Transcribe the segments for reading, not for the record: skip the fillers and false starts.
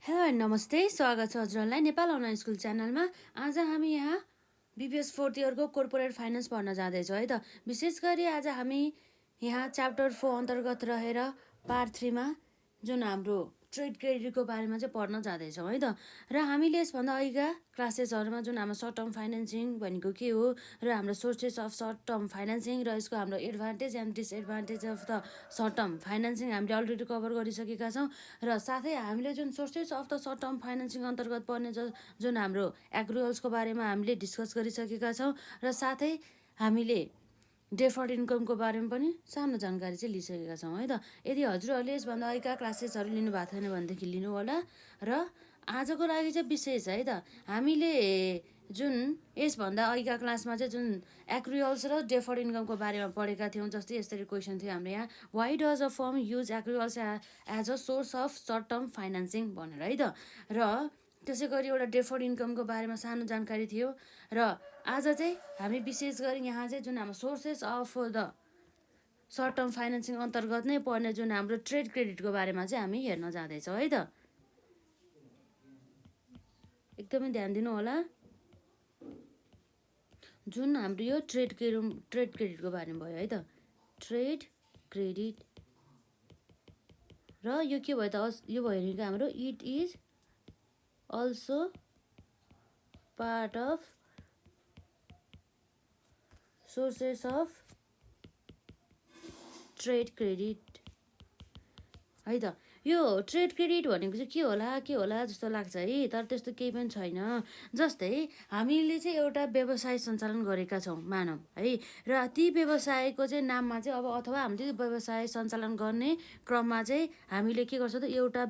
Hello and नमस्ते, स्वागत छ हजुरहरूलाई नेपाल अनलाइन स्कुल च्यानलमा। आज हामी यहाँ बिपिएस 4th इयरको कोर्पोरेट फाइनेन्स पढ्न जाँदैछौँ है त। विशेष गरी आज हामी यहाँ च्याप्टर 4 अन्तर्गत रहेर पार्ट 3 मा जुन हाम्रो ट्रेड क्रेडिटको बारेमा चाहिँ पढ्न जाँदैछौँ है त। र हामीले यसभन्दा अघिका क्लासेसहरूमा जुन हाम्रो सर्ट टर्म फाइनेन्सिङ भनेको के हो र हाम्रो sources of short term financing र यसको हाम्रो advantage and disadvantage of the short term financing हामीले अलरेडी कभर गरिसकेका छौँ। र साथै हामीले जुन sources of the short term financing अन्तर्गत पर्ने जुन हाम्रो एग्रुअल्सको बारेमा हामीले डिस्कस गरिसकेका छौँ। र साथै हामीले डेफर्ड इन्कमको बारेमा पनि सानो जानकारी चाहिँ लिइसकेका छौँ है त। यदि हजुरहरूले यसभन्दा अघिका क्लासेसहरू लिनुभएको छैन भनेदेखि लिनु होला। र आजको लागि चाहिँ विशेष है त, हामीले जुन यसभन्दा अघिका क्लासमा चाहिँ जुन एक्रुअल्स र डेफर्ड इन्कमको बारेमा पढेका थियौँ। जस्तै यसरी क्वेसन थियो हाम्रो यहाँ, why does a firm use accruals as a source of short term financing भनेर है त। र त्यसै गरी एउटा डेफर्ड इन्कमको बारेमा सानो जानकारी थियो। र आज चाहिँ हामी विशेष गरी यहाँ चाहिँ जुन हाम्रो sources of the short term financing अन्तर्गत नै पर्ने जुन हाम्रो ट्रेड क्रेडिटको बारेमा चाहिँ हामी हेर्न जाँदैछौँ है त। एकदमै ध्यान दिनु होला। जुन हाम्रो यो ट्रेड क्रेडिटको बारेमा भयो है त। ट्रेड क्रेडिट र यो के भयो त, यो भयो नि हाम्रो it is also part of sources of trade credit है त। यो ट्रेड क्रेडिट भनेको चाहिँ के होला जस्तो लाग्छ है, तर त्यस्तो केही पनि छैन। जस्तै हामीले चाहिँ एउटा व्यवसाय सञ्चालन गरेका छौँ मानौँ है, र ती व्यवसायको चाहिँ नाममा चाहिँ अब अथवा हामीले त्यो व्यवसाय सञ्चालन गर्ने क्रममा चाहिँ हामीले के गर्छौँ त, एउटा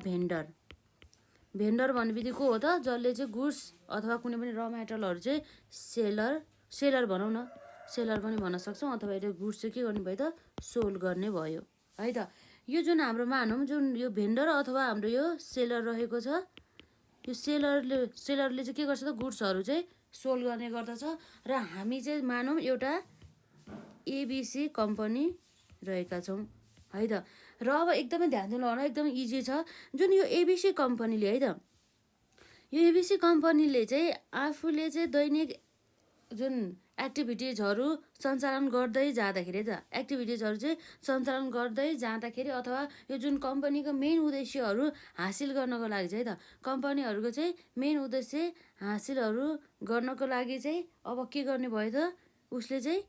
भेन्डर भन्ने बित्तिकै को हो त, जसले चाहिँ गुड्स अथवा कुनै पनि र मेटेरियलहरू चाहिँ सेलर भनौँ न, सेलर पनि भन्न सक्छौँ। अथवा यो गुड्स चाहिँ के गर्ने भयो त, सोल्ड गर्ने भयो है त। यो जुन हाम्रो मानौँ जुन यो भेन्डर अथवा हाम्रो यो सेलर रहेको छ, यो सेलरले चाहिँ के गर्छ त, गुड्सहरू चाहिँ सोल्ड गर्ने गर्दछ। र हामी चाहिँ मानौँ एउटा एबिसी कम्पनी रहेका छौँ है त। र अब एकदमै ध्यान दिनु होला, एकदमै इजी छ। जुन यो एबिसी कम्पनीले है त, यो एबिसी कम्पनीले चाहिँ आफूले चाहिँ दैनिक जुन एक्टिभिटिजहरू सञ्चालन गर्दै जाँदाखेरि त, एक्टिभिटिजहरू चाहिँ सञ्चालन गर्दै जाँदाखेरि अथवा यो जुन कम्पनीको मेन उद्देश्यहरू हासिल गर्नको लागि चाहिँ त, कम्पनीहरूको चाहिँ मेन उद्देश्य हासिलहरू गर्नको लागि चाहिँ अब के गर्ने भयो त, उसले चाहिँ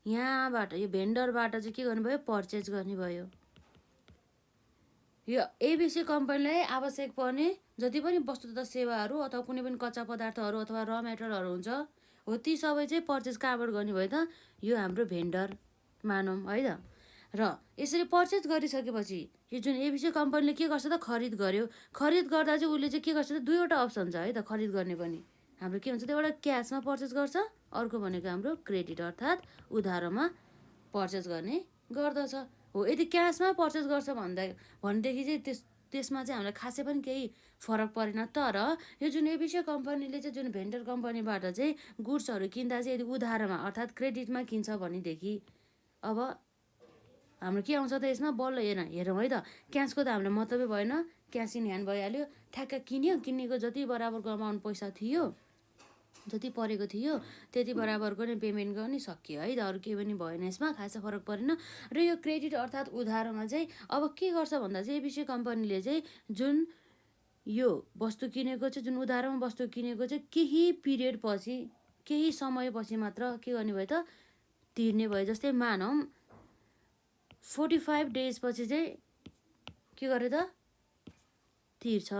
यहाँबाट यो भेन्डरबाट चाहिँ के गर्नुभयो, पर्चेज गर्ने भयो। यो एबिसी कम्पनीलाई आवश्यक पर्ने जति पनि वस्तु तथा सेवाहरू अथवा कुनै पनि कच्चा पदार्थहरू अथवा र मेटेरियलहरू हुन्छ हो, ती सबै चाहिँ पर्चेज कहाँबाट गर्ने भयो त, यो हाम्रो भेन्डर मानौँ है त। र यसरी पर्चेज गरिसकेपछि यो जुन एबिसी कम्पनीले के गर्छ त, खरिद गर्यो। खरिद गर्दा चाहिँ उसले चाहिँ के गर्छ त, दुईवटा अप्सन छ है त खरिद गर्ने पनि। हाम्रो के हुन्छ त, एउटा क्यासमा पर्चेज गर्छ, अर्को भनेको हाम्रो क्रेडिट अर्थात् उधारोमा पर्चेज गर्ने गर्दछ हो। यदि क्यासमा पर्चेज गर्छ भनेदेखि चाहिँ त्यसमा चाहिँ हामीलाई खासै पनि केही फरक परेन। तर यो जुन एबिसी कम्पनीले चाहिँ जुन भेन्डर कम्पनीबाट चाहिँ गुड्सहरू किन्दा चाहिँ यदि उधारोमा अर्थात् क्रेडिटमा किन्छ भनेदेखि अब हाम्रो के आउँछ त यसमा, बल्ल हेरौँ है त। क्यासको त हामीलाई मतलबै भएन, क्यास इन ह्यान्ड भइहाल्यो, ठ्याक्क किनेको जति बराबरको अमाउन्ट पैसा थियो, जति परेको थियो त्यति बराबरको नै पेमेन्ट गर्ने सकियो है त। अरू केही पनि भएन, यसमा खासै फरक परेन। र यो क्रेडिट अर्थात् उधारोमा चाहिँ अब के गर्छ भन्दा चाहिँ एबिसी कम्पनीले चाहिँ जुन यो वस्तु किनेको चाहिँ, जुन उधारोमा वस्तु किनेको चाहिँ केही पिरियड पछि, केही समयपछि मात्र के गर्ने भयो त, तिर्ने भयो। जस्तै मानौँ 45 डेज पछि चाहिँ के गरे त, तिर्छ।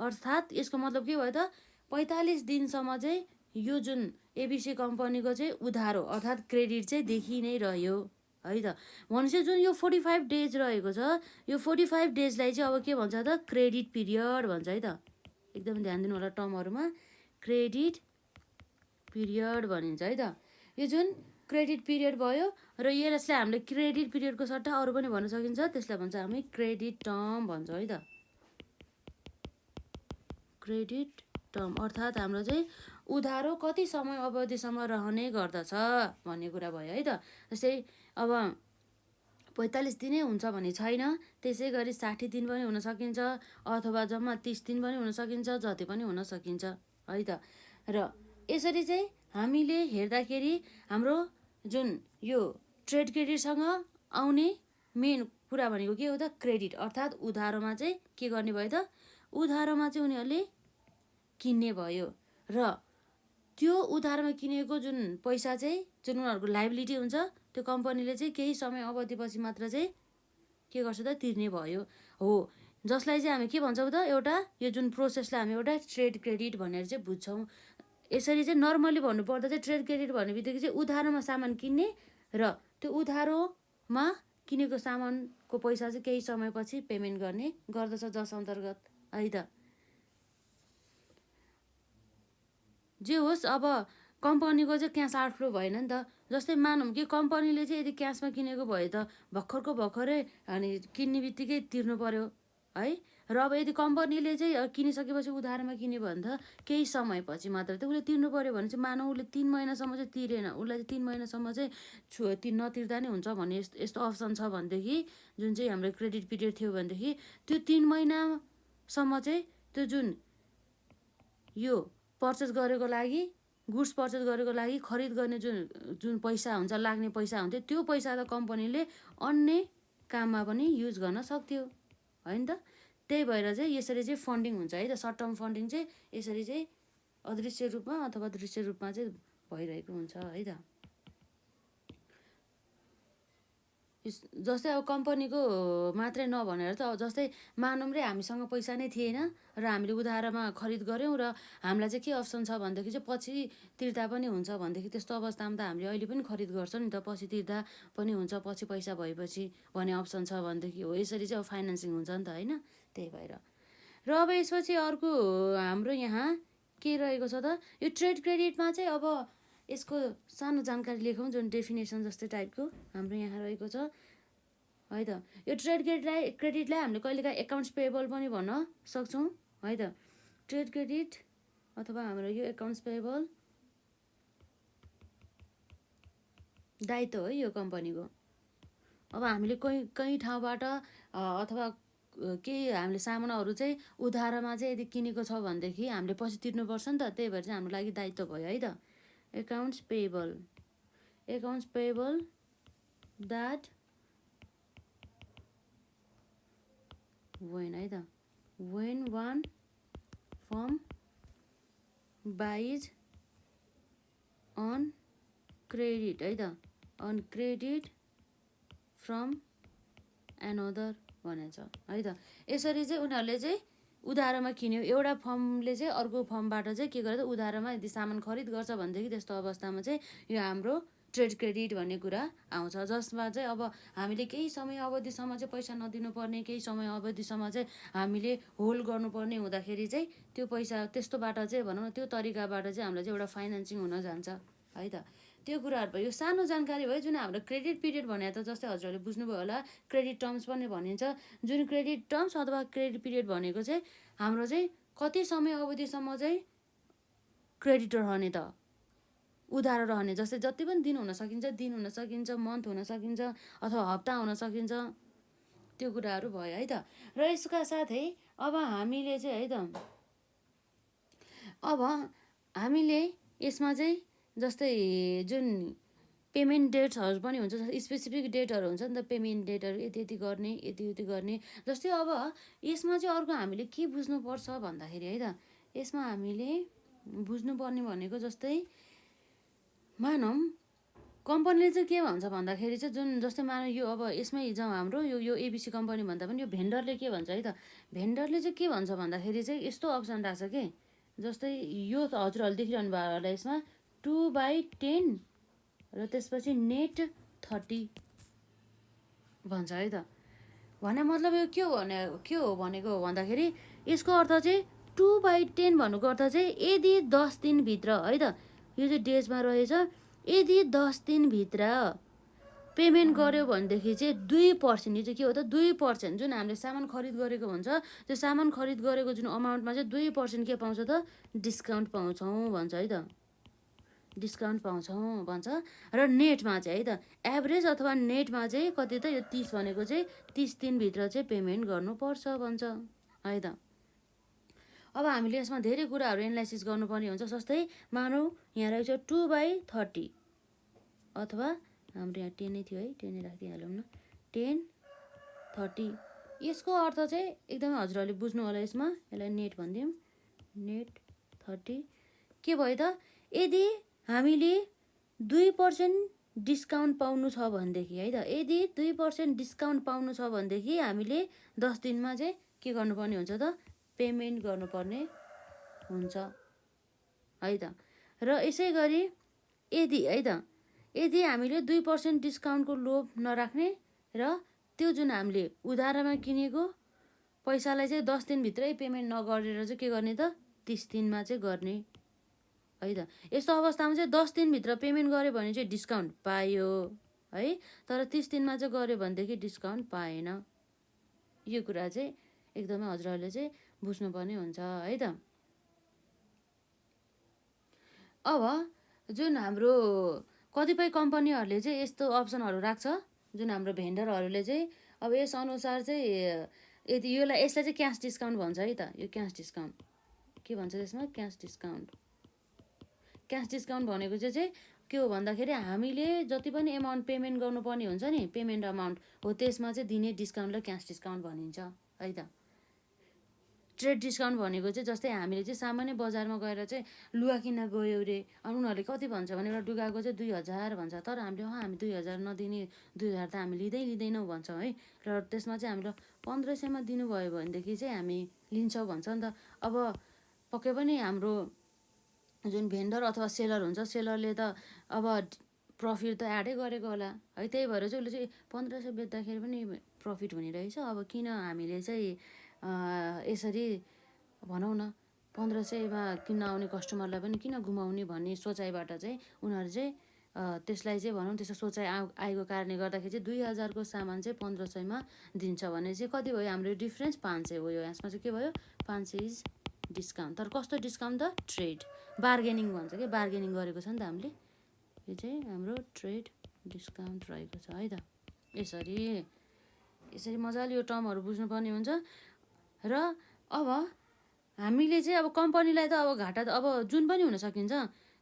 अर्थात् यसको मतलब के भयो त, 45 दिनसम्म चाहिँ यो जुन एबिसी कम्पनीको चाहिँ उधारो अर्थात् क्रेडिट चाहिँ देखि नै रह्यो है त। भनेपछि जुन यो 45 डेज रहेको छ, यो 45 डेजलाई चाहिँ अब के भन्छ त, क्रेडिट पिरियड भन्छ है त। एकदम ध्यान दिनु होला टर्महरूमा, क्रेडिट पिरियड भनिन्छ है त। यो जुन क्रेडिट पिरियड भयो र यसलाई हामीले क्रेडिट पिरियडको सट्टा अरू पनि भन्न सकिन्छ, त्यसलाई भन्छ हामी क्रेडिट टर्म भन्छ है त। क्रेडिट टर्म अर्थात् हाम्रो चाहिँ उधारो कति समय अवधिसम्म रहने गर्दछ भन्ने कुरा भयो है त। जस्तै अब 45 दिनै हुन्छ भन्ने छैन। त्यसै गरी 60 दिन पनि हुन सकिन्छ अथवा जम्मा 30 दिन पनि हुन सकिन्छ, जति पनि हुन सकिन्छ है त। र यसरी चाहिँ हामीले हेर्दाखेरि हाम्रो जुन यो ट्रेड क्रेडिटसँग आउने मेन कुरा भनेको के हो त, क्रेडिट, अर्थात् उधारोमा चाहिँ के गर्ने भयो त, उधारोमा चाहिँ उनीहरूले किन्ने भयो। र त्यो उधारमा किनेको जुन पैसा चाहिँ जुन उनीहरूको लाइबिलिटी हुन्छ त्यो कम्पनीले चाहिँ केही समय अवधिपछि मात्र चाहिँ के गर्छ त, तिर्ने भयो हो। जसलाई चाहिँ हामी के भन्छौँ त, एउटा यो जुन प्रोसेसलाई हामी एउटा ट्रेड क्रेडिट भनेर चाहिँ बुझ्छौँ। यसरी चाहिँ नर्मली भन्नुपर्दा चाहिँ ट्रेड क्रेडिट भन्ने बित्तिकै चाहिँ उधारोमा सामान किन्ने र त्यो उधारोमा किनेको सामानको पैसा चाहिँ केही समयपछि पेमेन्ट गर्ने गर्दछ, जस अन्तर्गत है त। जे होस्, अब कम्पनीको चाहिँ क्यास आउटफ्लो भएन नि त। जस्तै मानौँ कि कम्पनीले चाहिँ यदि क्यासमा किनेको भए त भर्खरै अनि किन्ने बित्तिकै तिर्नु पर्यो है। र अब यदि कम्पनीले चाहिँ किनिसकेपछि उधारमा किन्यो भने त केही समयपछि मात्र त उसले तिर्नु पर्यो भने चाहिँ मानौँ उसले 3 महिनासम्म चाहिँ तिरेन, उसलाई चाहिँ 3 महिनासम्म चाहिँ नतिर्दा नै हुन्छ भन्ने यस्तो अप्सन छ भनेदेखि, जुन चाहिँ हाम्रो क्रेडिट पिरियड थियो भनेदेखि, त्यो 3 महिनासम्म चाहिँ त्यो जुन यो पर्चेस गरेको लागि, गुड्स पर्चेस गरेको लागि खरिद गर्ने जुन पैसा हुन्छ, लाग्ने पैसा हुन्थ्यो, त्यो पैसा त कम्पनीले अन्य काममा पनि युज गर्न सक्थ्यो होइन त। त्यही भएर चाहिँ यसरी चाहिँ फन्डिङ हुन्छ है त। सर्ट टर्म फन्डिङ चाहिँ यसरी चाहिँ अदृश्य रूपमा अथवा दृश्य रूपमा चाहिँ भइरहेको हुन्छ है त। जस्तै अब कम्पनीको मात्रै नभनेर त, जस्तै मानौँ रे हामीसँग पैसा नै थिएन र हामीले उधारोमा खरिद गऱ्यौँ र हामीलाई चाहिँ के अप्सन छ भनेदेखि चाहिँ पछि तिर्दा पनि हुन्छ भनेदेखि, त्यस्तो अवस्थामा त हामीले अहिले पनि खरिद गर्छौँ नि त, पछि तिर्दा पनि हुन्छ पछि पैसा भएपछि भन्ने अप्सन छ भनेदेखि हो। यसरी चाहिँ अब फाइनेन्सिङ हुन्छ नि त होइन। त्यही भएर र अब यसपछि अर्को हाम्रो यहाँ के रहेको छ त, यो ट्रेड क्रेडिटमा चाहिँ अब यसको सानो जानकारी लेखौँ, जुन डेफिनेसन जस्तै टाइपको हाम्रो यहाँ रहेको छ है त। यो ट्रेड क्रेडिटलाई हामीले कहिलेकाहीँ एकाउन्ट्स पेएबल पनि भन्न सक्छौँ है त। ट्रेड क्रेडिट अथवा हाम्रो यो एकाउन्ट्स पेएबल दायित्व हो यो कम्पनीको। अब हामीले कहीँ ठाउँबाट अथवा केही हामीले सामानहरू चाहिँ उधारोमा चाहिँ यदि किनेको छ भनेदेखि हामीले पछि तिर्नुपर्छ नि त। त्यही भएर चाहिँ हाम्रो लागि दायित्व भयो है त। accounts payable that when है त, when one firm buys on credit है त, on credit from another भनेछ है त। यसरी चाहिँ उनीहरूले चाहिँ उधारोमा किन्यो, एउटा फर्मले चाहिँ अर्को फर्मबाट चाहिँ के गर्छ, उधारोमा यदि सामान खरिद गर्छ भनेदेखि त्यस्तो अवस्थामा चाहिँ यो हाम्रो ट्रेड क्रेडिट भन्ने कुरा आउँछ, जसमा चाहिँ अब हामीले केही समय अवधिसम्म चाहिँ पैसा नदिनु पर्ने, केही समय अवधिसम्म चाहिँ हामीले होल्ड गर्नुपर्ने हुँदाखेरि चाहिँ त्यो पैसा त्यस्तोबाट चाहिँ भनौँ न, त्यो तरिकाबाट चाहिँ हामीलाई चाहिँ एउटा फाइनेन्सिङ हुन जान्छ है त। त्यो कुराहरू भयो। यो सानो जानकारी भयो जुन हाम्रो क्रेडिट पिरियड भने त जस्तै हजुरहरूले बुझ्नुभयो होला, क्रेडिट टर्म्स पनि भनिन्छ। जुन क्रेडिट टर्म्स अथवा क्रेडिट पिरियड भनेको चाहिँ हाम्रो चाहिँ कति समय अवधिसम्म चाहिँ क्रेडिटर रहने त, उधारो रहने, जस्तै जति पनि दिन हुन सकिन्छ, मन्थ हुन सकिन्छ अथवा हप्ता हुन सकिन्छ, त्यो कुराहरू भयो है त। र यसका साथै अब हामीले चाहिँ है त, अब हामीले यसमा चाहिँ जस्तै जुन पेमेन्ट डेट्सहरू पनि हुन्छ, स्पेसिफिक डेटहरू हुन्छ नि त, पेमेन्ट डेटहरू यति यति गर्ने, यति यति गर्ने। जस्तै अब यसमा चाहिँ अर्को हामीले के बुझ्नुपर्छ भन्दाखेरि है त, यसमा हामीले बुझ्नुपर्ने भनेको जस्तै मानौँ कम्पनीले चाहिँ के भन्छ भन्दाखेरि चाहिँ जुन जस्तै मानौँ यो अब यसमै जाउँ, हाम्रो यो एबिसी कम्पनी भन्दा पनि यो भेन्डरले के भन्छ है त, भेन्डरले चाहिँ के भन्छ भन्दाखेरि चाहिँ यस्तो अप्सन राख्छ कि, जस्तै यो हजुरहरूले देखिरहनु भयो होला, यसमा 2/10 र त्यसपछि नेट 30 भन्छ है त। भने मतलब यो के हो भनेको भन्दाखेरि यसको अर्थ चाहिँ 2/10 भन्नुको अर्थ चाहिँ यदि 10 दिनभित्र है त, यो चाहिँ डेजमा रहेछ, यदि 10 दिनभित्र पेमेन्ट गर्यो भनेदेखि चाहिँ 2%, यो चाहिँ के हो त 2%, जुन हामीले सामान खरिद गरेको हुन्छ त्यो सामान खरिद गरेको जुन अमाउन्टमा चाहिँ 2% के पाउँछ त, डिस्काउन्ट पाउँछौँ भन्छ है त। डिस्काउन्ट पाउँछौँ भन्छ। र नेटमा चाहिँ है त एभरेज अथवा नेटमा चाहिँ कति त यो 30 भनेको चाहिँ 30 दिनभित्र चाहिँ पेमेन्ट गर्नुपर्छ भन्छ है त। अब हामीले यसमा धेरै कुराहरू एनालाइसिस गर्नुपर्ने हुन्छ। जस्तै मानौँ यहाँ रहेको छ 2/30 अथवा हाम्रो यहाँ 10 नै थियो है, 10 नै राखिदिइहालौँ न, 10/30। यसको अर्थ चाहिँ एकदमै हजुरहरूले बुझ्नु होला। यसमा यसलाई नेट भनिदिउँ, नेट 30 के भयो त, यदि हामीले 2% डिस्काउन्ट पाउनु छ भनेदेखि है त, यदि 2% डिस्काउन्ट पाउनु छ भनेदेखि हामीले 10 दिनमा चाहिँ के गर्नुपर्ने हुन्छ त, पेमेन्ट गर्नुपर्ने हुन्छ है त। र यसै गरी यदि है त, यदि हामीले 2% डिस्काउन्टको लोभ नराख्ने र त्यो जुन हामीले उधारमा किनेको पैसालाई चाहिँ 10 दिनभित्रै पेमेन्ट नगरेर चाहिँ के गर्ने त, 30 दिनमा चाहिँ गर्ने है त। यस्तो अवस्थामा चाहिँ 10 दिनभित्र पेमेन्ट गऱ्यो भने चाहिँ डिस्काउन्ट पायो है, तर 30 दिनमा चाहिँ गऱ्यो भनेदेखि डिस्काउन्ट पाएन। यो कुरा चाहिँ एकदमै हजुरहरूले चाहिँ बुझ्नुपर्ने हुन्छ है त। अब जुन हाम्रो कतिपय कम्पनीहरूले चाहिँ यस्तो अप्सनहरू राख्छ, जुन हाम्रो भेन्डरहरूले चाहिँ अब यस अनुसार चाहिँ यदि यसलाई चाहिँ क्यास डिस्काउन्ट भन्छ है त। यो क्यास डिस्काउन्ट के भन्छ त्यसमा, क्यास डिस्काउन्ट। क्यास डिस्काउन्ट भनेको चाहिँ के हो भन्दाखेरि हामीले जति पनि एमाउन्ट पेमेन्ट गर्नुपर्ने हुन्छ नि, पेमेन्ट अमाउन्ट हो, त्यसमा चाहिँ दिने डिस्काउन्टलाई क्यास डिस्काउन्ट भनिन्छ है त। ट्रेड डिस्काउन्ट भनेको चाहिँ जस्तै हामीले चाहिँ सामान्य बजारमा गएर चाहिँ लुगा किन्न गयो अरे, अनि उनीहरूले कति भन्छ भने एउटा लुगाको चाहिँ 2000 भन्छ, तर हामीले हामी 2000 नदिने, 2000 त हामी लिँदैनौँ भन्छौँ है। र त्यसमा चाहिँ हामीलाई 1500मा दिनुभयो भनेदेखि चाहिँ हामी लिन्छौँ भन्छ नि त। अब पक्कै पनि हाम्रो जुन भेन्डर अथवा सेलर हुन्छ, सेलरले त अब प्रफिट त एडै गरेको होला है, त्यही भएर चाहिँ उसले चाहिँ 1500 बेच्दाखेरि पनि प्रफिट हुने रहेछ, अब किन हामीले चाहिँ यसरी भनौँ न 1500मा किन्न आउने कस्टमरलाई पनि किन गुमाउने भन्ने सोचाइबाट चाहिँ उनीहरू चाहिँ त्यसलाई चाहिँ भनौँ त्यस्तो सोचाइ आएको कारणले गर्दाखेरि चाहिँ 2000को सामान चाहिँ 1500मा दिन्छ भने चाहिँ कति भयो हाम्रो डिफ्रेन्स, 500 भयो। यसमा चाहिँ के भयो, 500 इज डिस्काउन्ट। तर कस्तो डिस्काउन्ट त, ट्रेड बार्गेनिङ भन्छ कि, बार्गेनिङ गरेको छ नि त हामीले, यो चाहिँ हाम्रो ट्रेड डिस्काउन्ट रहेको छ है त। यसरी मजाले यो टर्महरू बुझ्नुपर्ने हुन्छ। र अब हामीले चाहिँ अब कम्पनीलाई त अब घाटा त अब जुन पनि हुन सकिन्छ,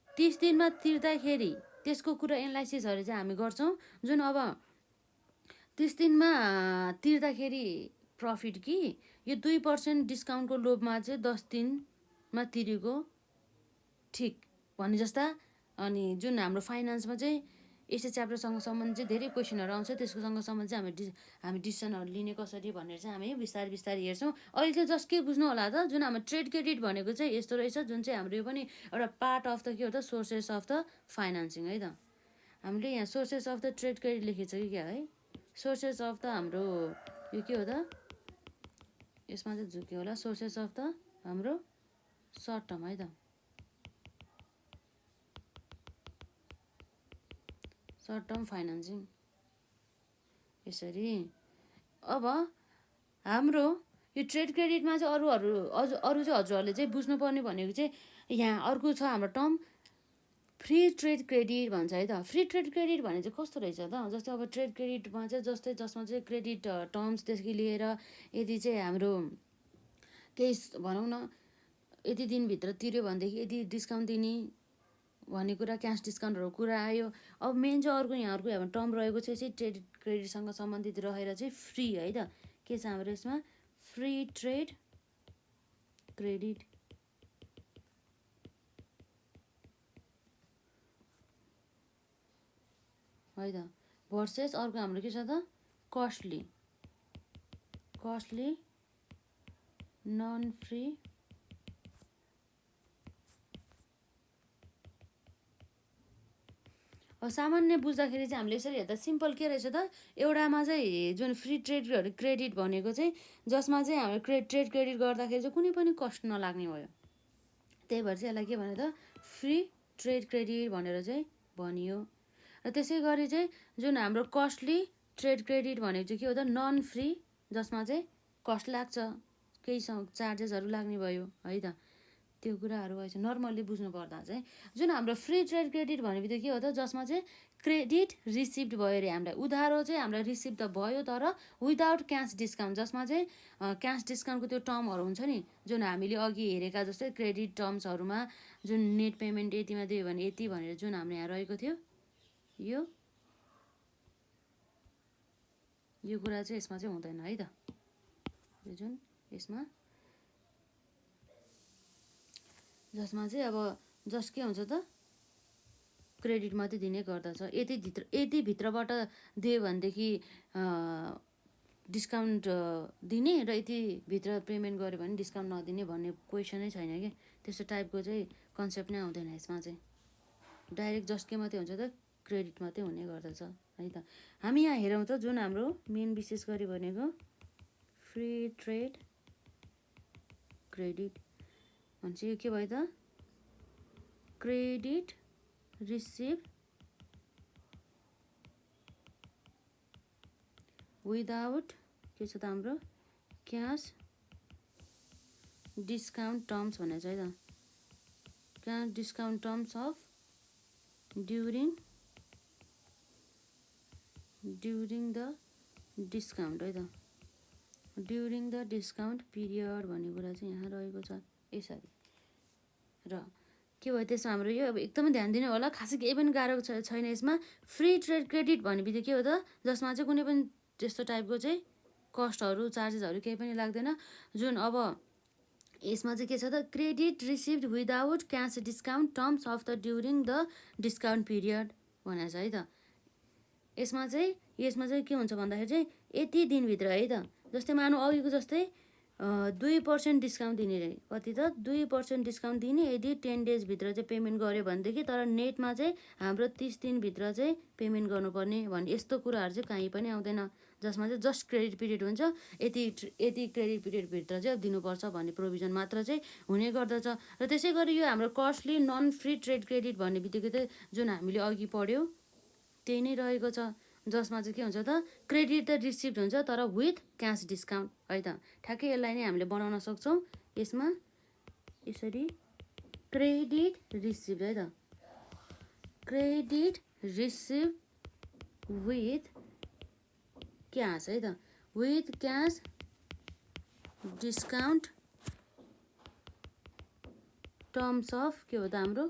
30 दिनमा तिर्दाखेरि त्यसको कुरा एनालाइसिसहरू चाहिँ हामी गर्छौँ। जुन अब 30 दिनमा तिर्दाखेरि प्रफिट कि यो 2% डिस्काउन्टको लोभमा चाहिँ 10 दिनमा तिरेको ठिक भन्ने जस्ता। अनि जुन हाम्रो फाइनेन्समा चाहिँ यस्तो च्याप्टरसँग सम्बन्धित चाहिँ धेरै क्वेसनहरू आउँछ, त्यसकोसँग सम्बन्धित चाहिँ हामी डिसिसनहरू लिने कसरी भनेर चाहिँ हामी बिस्तारै हेर्छौँ। अहिले चाहिँ जस्ट के बुझ्नु होला त, जुन हाम्रो ट्रेड क्रेडिट भनेको चाहिँ यस्तो रहेछ, जुन चाहिँ हाम्रो यो पनि एउटा पार्ट अफ द के हो त, सोर्सेस अफ द फाइनेन्सिङ है त। हामीले यहाँ sources of the trade credit लेखेको छ कि क्या है, सोर्सेस अफ द हाम्रो यो के हो त, यसमा चाहिँ के होला, सोर्सेस अफ द हाम्रो सर्ट टर्म है त, सर्ट टर्म फाइनेन्सिङ यसरी। अब हाम्रो यो ट्रेड क्रेडिटमा चाहिँ अरू चाहिँ हजुरहरूले चाहिँ बुझ्नुपर्ने भनेको चाहिँ यहाँ अर्को छ हाम्रो टर्म, फ्री ट्रेड क्रेडिट भन्छ है त। फ्री ट्रेड क्रेडिट भने चाहिँ कस्तो रहेछ त, जस्तै अब ट्रेड क्रेडिटमा चाहिँ जसमा चाहिँ क्रेडिट टर्म्सदेखि लिएर यदि चाहिँ हाम्रो केही भनौँ न यति दिनभित्र तिर्यो भनेदेखि यदि डिस्काउन्ट दिने भन्ने कुरा, क्यास डिस्काउन्टहरूको कुरा आयो। अब मेन चाहिँ अर्को हाम्रो टर्म रहेको चाहिँ ट्रेड क्रेडिटसँग सम्बन्धित रहेर चाहिँ फ्री है त, के छ हाम्रो यसमा, फ्री ट्रेड क्रेडिट है त, भर्सेस अर्को हाम्रो के छ त, कस्टली नन फ्री अब सामान्य बुझ्दाखेरि चाहिँ हामीले यसरी हेर्दा सिम्पल के रहेछ त, एउटामा चाहिँ जुन फ्री ट्रेड क्रेडिट भनेको चाहिँ जसमा चाहिँ हाम्रो ट्रेड क्रेडिट गर्दाखेरि चाहिँ कुनै पनि कस्ट नलाग्ने भयो, त्यही भएर चाहिँ यसलाई के भन्यो त, फ्री ट्रेड क्रेडिट भनेर चाहिँ भनियो। र त्यसै गरी चाहिँ जुन हाम्रो कस्टली ट्रेड क्रेडिट भनेको चाहिँ के हो त, नन फ्री, जसमा चाहिँ कस्ट लाग्छ, केही चार्जेसहरू लाग्ने भयो है त, त्यो कुराहरू भएछ। नर्मल्ली बुझ्नु पर्दा चाहिँ जुन हाम्रो फ्री ट्रेड क्रेडिट भन्ने बित्तिकै के हो त, जसमा चाहिँ क्रेडिट रिसिभ्ड भयो अरे हामीलाई, उधारो चाहिँ हामीलाई रिसिभ त भयो तर विदाउट क्यास डिस्काउन्ट, जसमा चाहिँ क्यास डिस्काउन्टको त्यो टर्महरू हुन्छ नि, जुन हामीले अघि हेरेका जस्तै क्रेडिट टर्म्सहरूमा जुन नेट पेमेन्ट यतिमा दियो भने यति भनेर जुन हाम्रो यहाँ रहेको थियो, यो कुरा चाहिँ यसमा चाहिँ हुँदैन है त। यो जुन यसमा जसमा चाहिँ अब जस के हुन्छ त, क्रेडिट मात्रै दिने गर्दछ। यति भित्रबाट दियो भनेदेखि डिस्काउन्ट दिने र यति भित्र पेमेन्ट गऱ्यो भने डिस्काउन्ट नदिने भन्ने क्वेसनै छैन कि, त्यस्तो टाइपको चाहिँ कन्सेप्ट नै आउँदैन यसमा चाहिँ। डाइरेक्ट जस के मात्रै हुन्छ त, क्रेडिट मात्रै हुने गर्दछ है त। हामी यहाँ हेरौँ त, जुन हाम्रो मेन विशेष गरी भनेको फ्री ट्रेड क्रेडिट भन्छ, यो के भयो त, क्रेडिट रिसिभ विदाउट के छ त हाम्रो क्यास डिस्काउन्ट टर्म्स भनेको छ है त। Cash discount terms of during the discount है त, ड्युरिङ द डिस्काउन्ट पिरियड भन्ने कुरा चाहिँ यहाँ रहेको छ यसरी। र के भयो त्यसमा हाम्रो यो अब एकदमै ध्यान दिनु होला, खासै केही पनि गाह्रो छैन यसमा। फ्री ट्रेड क्रेडिट भन्ने बित्तिकै के हो त, जसमा चाहिँ कुनै पनि त्यस्तो टाइपको चाहिँ कस्टहरू चार्जेसहरू केही पनि लाग्दैन। जुन अब यसमा चाहिँ के छ त, credit received without cash discount terms of the during the discount period भनेको छ है त। यसमा चाहिँ के हुन्छ भन्दाखेरि चाहिँ यति दिनभित्र है त, जस्तै मानौँ अघिको जस्तै 2% डिस्काउन्ट दिने रे, कति त 2% डिस्काउन्ट दिने यदि 10 डेजभित्र चाहिँ पेमेन्ट गऱ्यो भनेदेखि, तर नेटमा चाहिँ हाम्रो 30 दिनभित्र चाहिँ पेमेन्ट गर्नुपर्ने भन्ने यस्तो कुराहरू चाहिँ कहीँ पनि आउँदैन। जसमा चाहिँ जस्ट क्रेडिट पिरियड हुन्छ, यति क्रेडिट पिरियडभित्र चाहिँ दिनुपर्छ भन्ने प्रोभिजन मात्र चाहिँ हुने गर्दछ। र त्यसै गरी यो हाम्रो costly non free trade credit भन्ने बित्तिकै चाहिँ जुन हामीले अघि पढ्यौँ त्यही नै रहेको छ, जसमा चाहिँ के हुन्छ त, क्रेडिट त रिसिभ हुन्छ तर विथ क्यास डिस्काउन्ट है त। ठ्याक्कै यसलाई नै हामीले बनाउन सक्छौँ यसमा यसरी, क्रेडिट रिसिभ है त, क्रेडिट रिसिभ विथ क्यास है त, with cash discount terms of के हो त हाम्रो,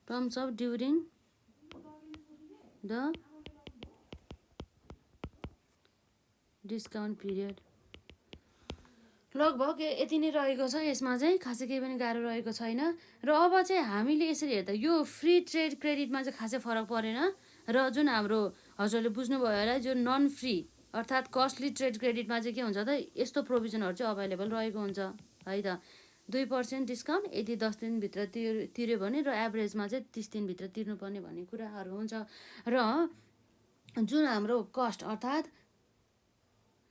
terms of during the discount period. लगभग यति नै रहेको छ यसमा चाहिँ, खासै केही पनि गाह्रो रहेको छैन। र अब चाहिँ हामीले यसरी हेर्दा यो फ्री ट्रेड क्रेडिटमा चाहिँ खासै फरक परेन। र जुन हाम्रो हजुरले बुझ्नुभयो होला, जो नन फ्री अर्थात् कस्टली ट्रेड क्रेडिटमा चाहिँ के हुन्छ त, यस्तो प्रोभिजनहरू चाहिँ अभाइलेबल रहेको हुन्छ है त। 2% डिस्काउन्ट यदि 10 दिनभित्र तिर्यो भने, र एभरेजमा चाहिँ 30 दिनभित्र तिर्नुपर्ने भन्ने कुराहरू हुन्छ। र जुन हाम्रो कस्ट अर्थात्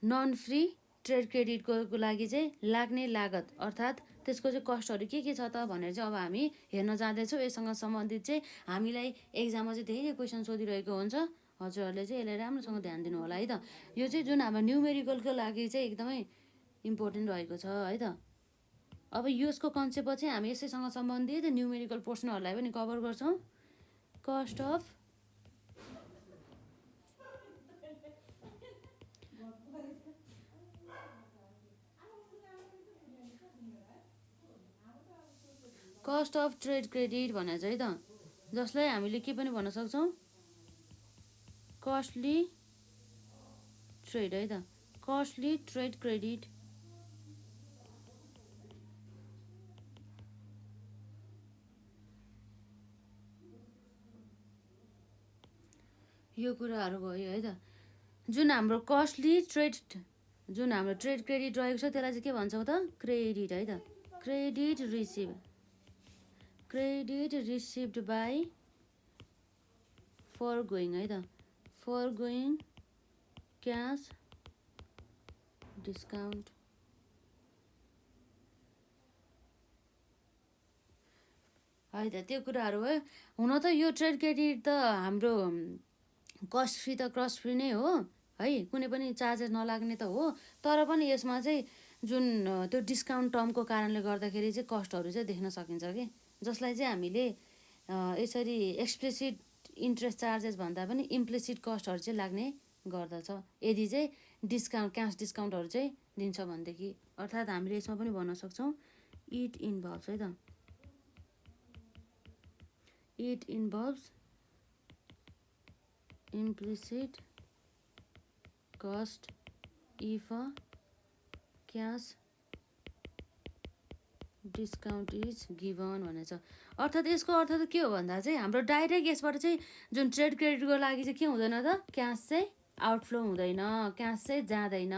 नन फ्री ट्रेड क्रेडिटको लागि चाहिँ लाग्ने लागत अर्थात् त्यसको चाहिँ कस्टहरू के छ त भनेर चाहिँ अब हामी हेर्न जाँदैछौँ। यससँग सम्बन्धित चाहिँ हामीलाई एक्जाममा चाहिँ धेरै क्वेसन सोधिरहेको हुन्छ, हजुरहरूले चाहिँ यसलाई राम्रोसँग ध्यान दिनु होला है त। यो चाहिँ जुन हाम्रो न्युमेरिकलको लागि चाहिँ एकदमै इम्पोर्टेन्ट रहेको छ है त। अब यसको कन्सेप्ट चाहिँ हामी यसैसँग सम्बन्धित न्युमेरिकल पोर्सनहरूलाई पनि कभर गर्छौँ। कस्ट अफ ट्रेड क्रेडिट भनेर चाहिँ त, जसलाई हामीले के पनि भन्न सक्छौँ, कस्टली ट्रेड है त, कस्टली ट्रेड क्रेडिट। यो कुराहरू भयो है त। जुन हाम्रो कस्टली ट्रेड जुन हाम्रो ट्रेड क्रेडिट रहेको छ त्यसलाई चाहिँ के भन्छौँ त, क्रेडिट है त, क्रेडिट रिसिभ्ड बाई फरगोइङ है त, फरगोइङ क्यास डिस्काउन्ट। है त त्यो कुराहरू हो। हुन त यो ट्रेड क्रेडिट त हाम्रो कस्ट फ्री त क्रस फ्री नै हो है, कुनै पनि चार्जेस नलाग्ने त हो। तर पनि यसमा चाहिँ जुन त्यो डिस्काउन्ट टर्मको कारणले गर्दाखेरि चाहिँ कस्टहरू चाहिँ देख्न सकिन्छ कि, जसलाई चाहिँ हामीले यसरी एक्सप्लिसिट इन्ट्रेस्ट चार्जेस भन्दा पनि इम्प्लिसिट कस्टहरू चाहिँ लाग्ने गर्दछ यदि चाहिँ डिस्काउन्ट क्यास डिस्काउन्टहरू चाहिँ दिन्छ भनेदेखि। अर्थात् हामीले यसमा पनि भन्न सक्छौँ इट इन्भल्भ्स है त, it involves implicit cost if a cash discount is given भनेछ। अर्थात् यसको अर्थ त के हो भन्दा चाहिँ हाम्रो डाइरेक्ट यसबाट चाहिँ जुन ट्रेड क्रेडिटको लागि चाहिँ के हुँदैन त, क्यास चाहिँ आउटफ्लो हुँदैन, क्यास चाहिँ जाँदैन।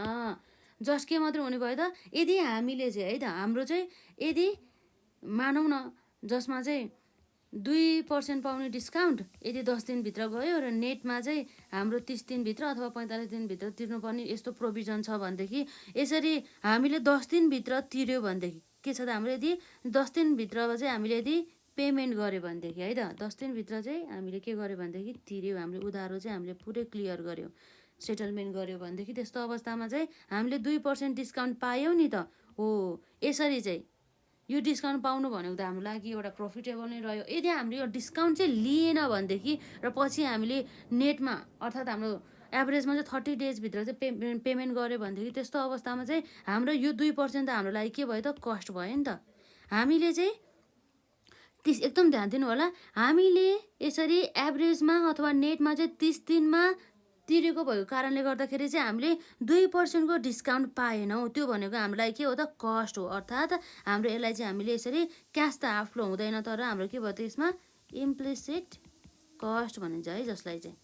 जस्ट के मात्रै हुने भयो त, यदि हामीले चाहिँ है त हाम्रो चाहिँ यदि मानौँ न जसमा चाहिँ 2% पाउने डिस्काउन्ट यदि 10 दिनभित्र गयो र नेटमा चाहिँ हाम्रो 30 दिनभित्र अथवा 45 दिनभित्र तिर्नुपर्ने यस्तो प्रोभिजन छ भनेदेखि, यसरी हामीले 10 दिनभित्र तिर्यो भनेदेखि के छ त, हाम्रो यदि 10 दिनभित्र चाहिँ हामीले यदि पेमेन्ट गऱ्यो भनेदेखि है त, 10 दिनभित्र चाहिँ हामीले के गर्यो भनेदेखि तिर्यो, हामीले उधारो चाहिँ हामीले पुरै क्लियर गऱ्यो, सेटलमेन्ट गऱ्यो भनेदेखि त्यस्तो अवस्थामा चाहिँ हामीले 2% डिस्काउन्ट पायौँ नि त। हो, यसरी चाहिँ यो डिस्काउन्ट पाउनु भनेको त हाम्रो लागि एउटा प्रफिटेबल नै रह्यो। यदि हामीले यो डिस्काउन्ट चाहिँ लिएन भनेदेखि र पछि हामीले नेटमा अर्थात् हाम्रो एभरेजमा चाहिँ 30 डेजभित्र चाहिँ पेमेन्ट गऱ्यो भनेदेखि त्यस्तो अवस्थामा चाहिँ हाम्रो यो 2% त हाम्रो लागि के भयो त, कस्ट भयो नि त। हामीले चाहिँ एकदम ध्यान दिनु होला, हामीले यसरी एभरेजमा अथवा नेटमा चाहिँ 30 दिनमा तिरेको भएको कारणले गर्दाखेरि चाहिँ हामीले 2%को डिस्काउन्ट पाएनौँ। त्यो भनेको हामीलाई के हो त, कस्ट हो। अर्थात् हाम्रो यसलाई चाहिँ हामीले यसरी क्यास त आउटफ्लो हुँदैन, तर हाम्रो के भयो त यसमा इम्प्लिसिट कस्ट भनिन्छ है, जसलाई चाहिँ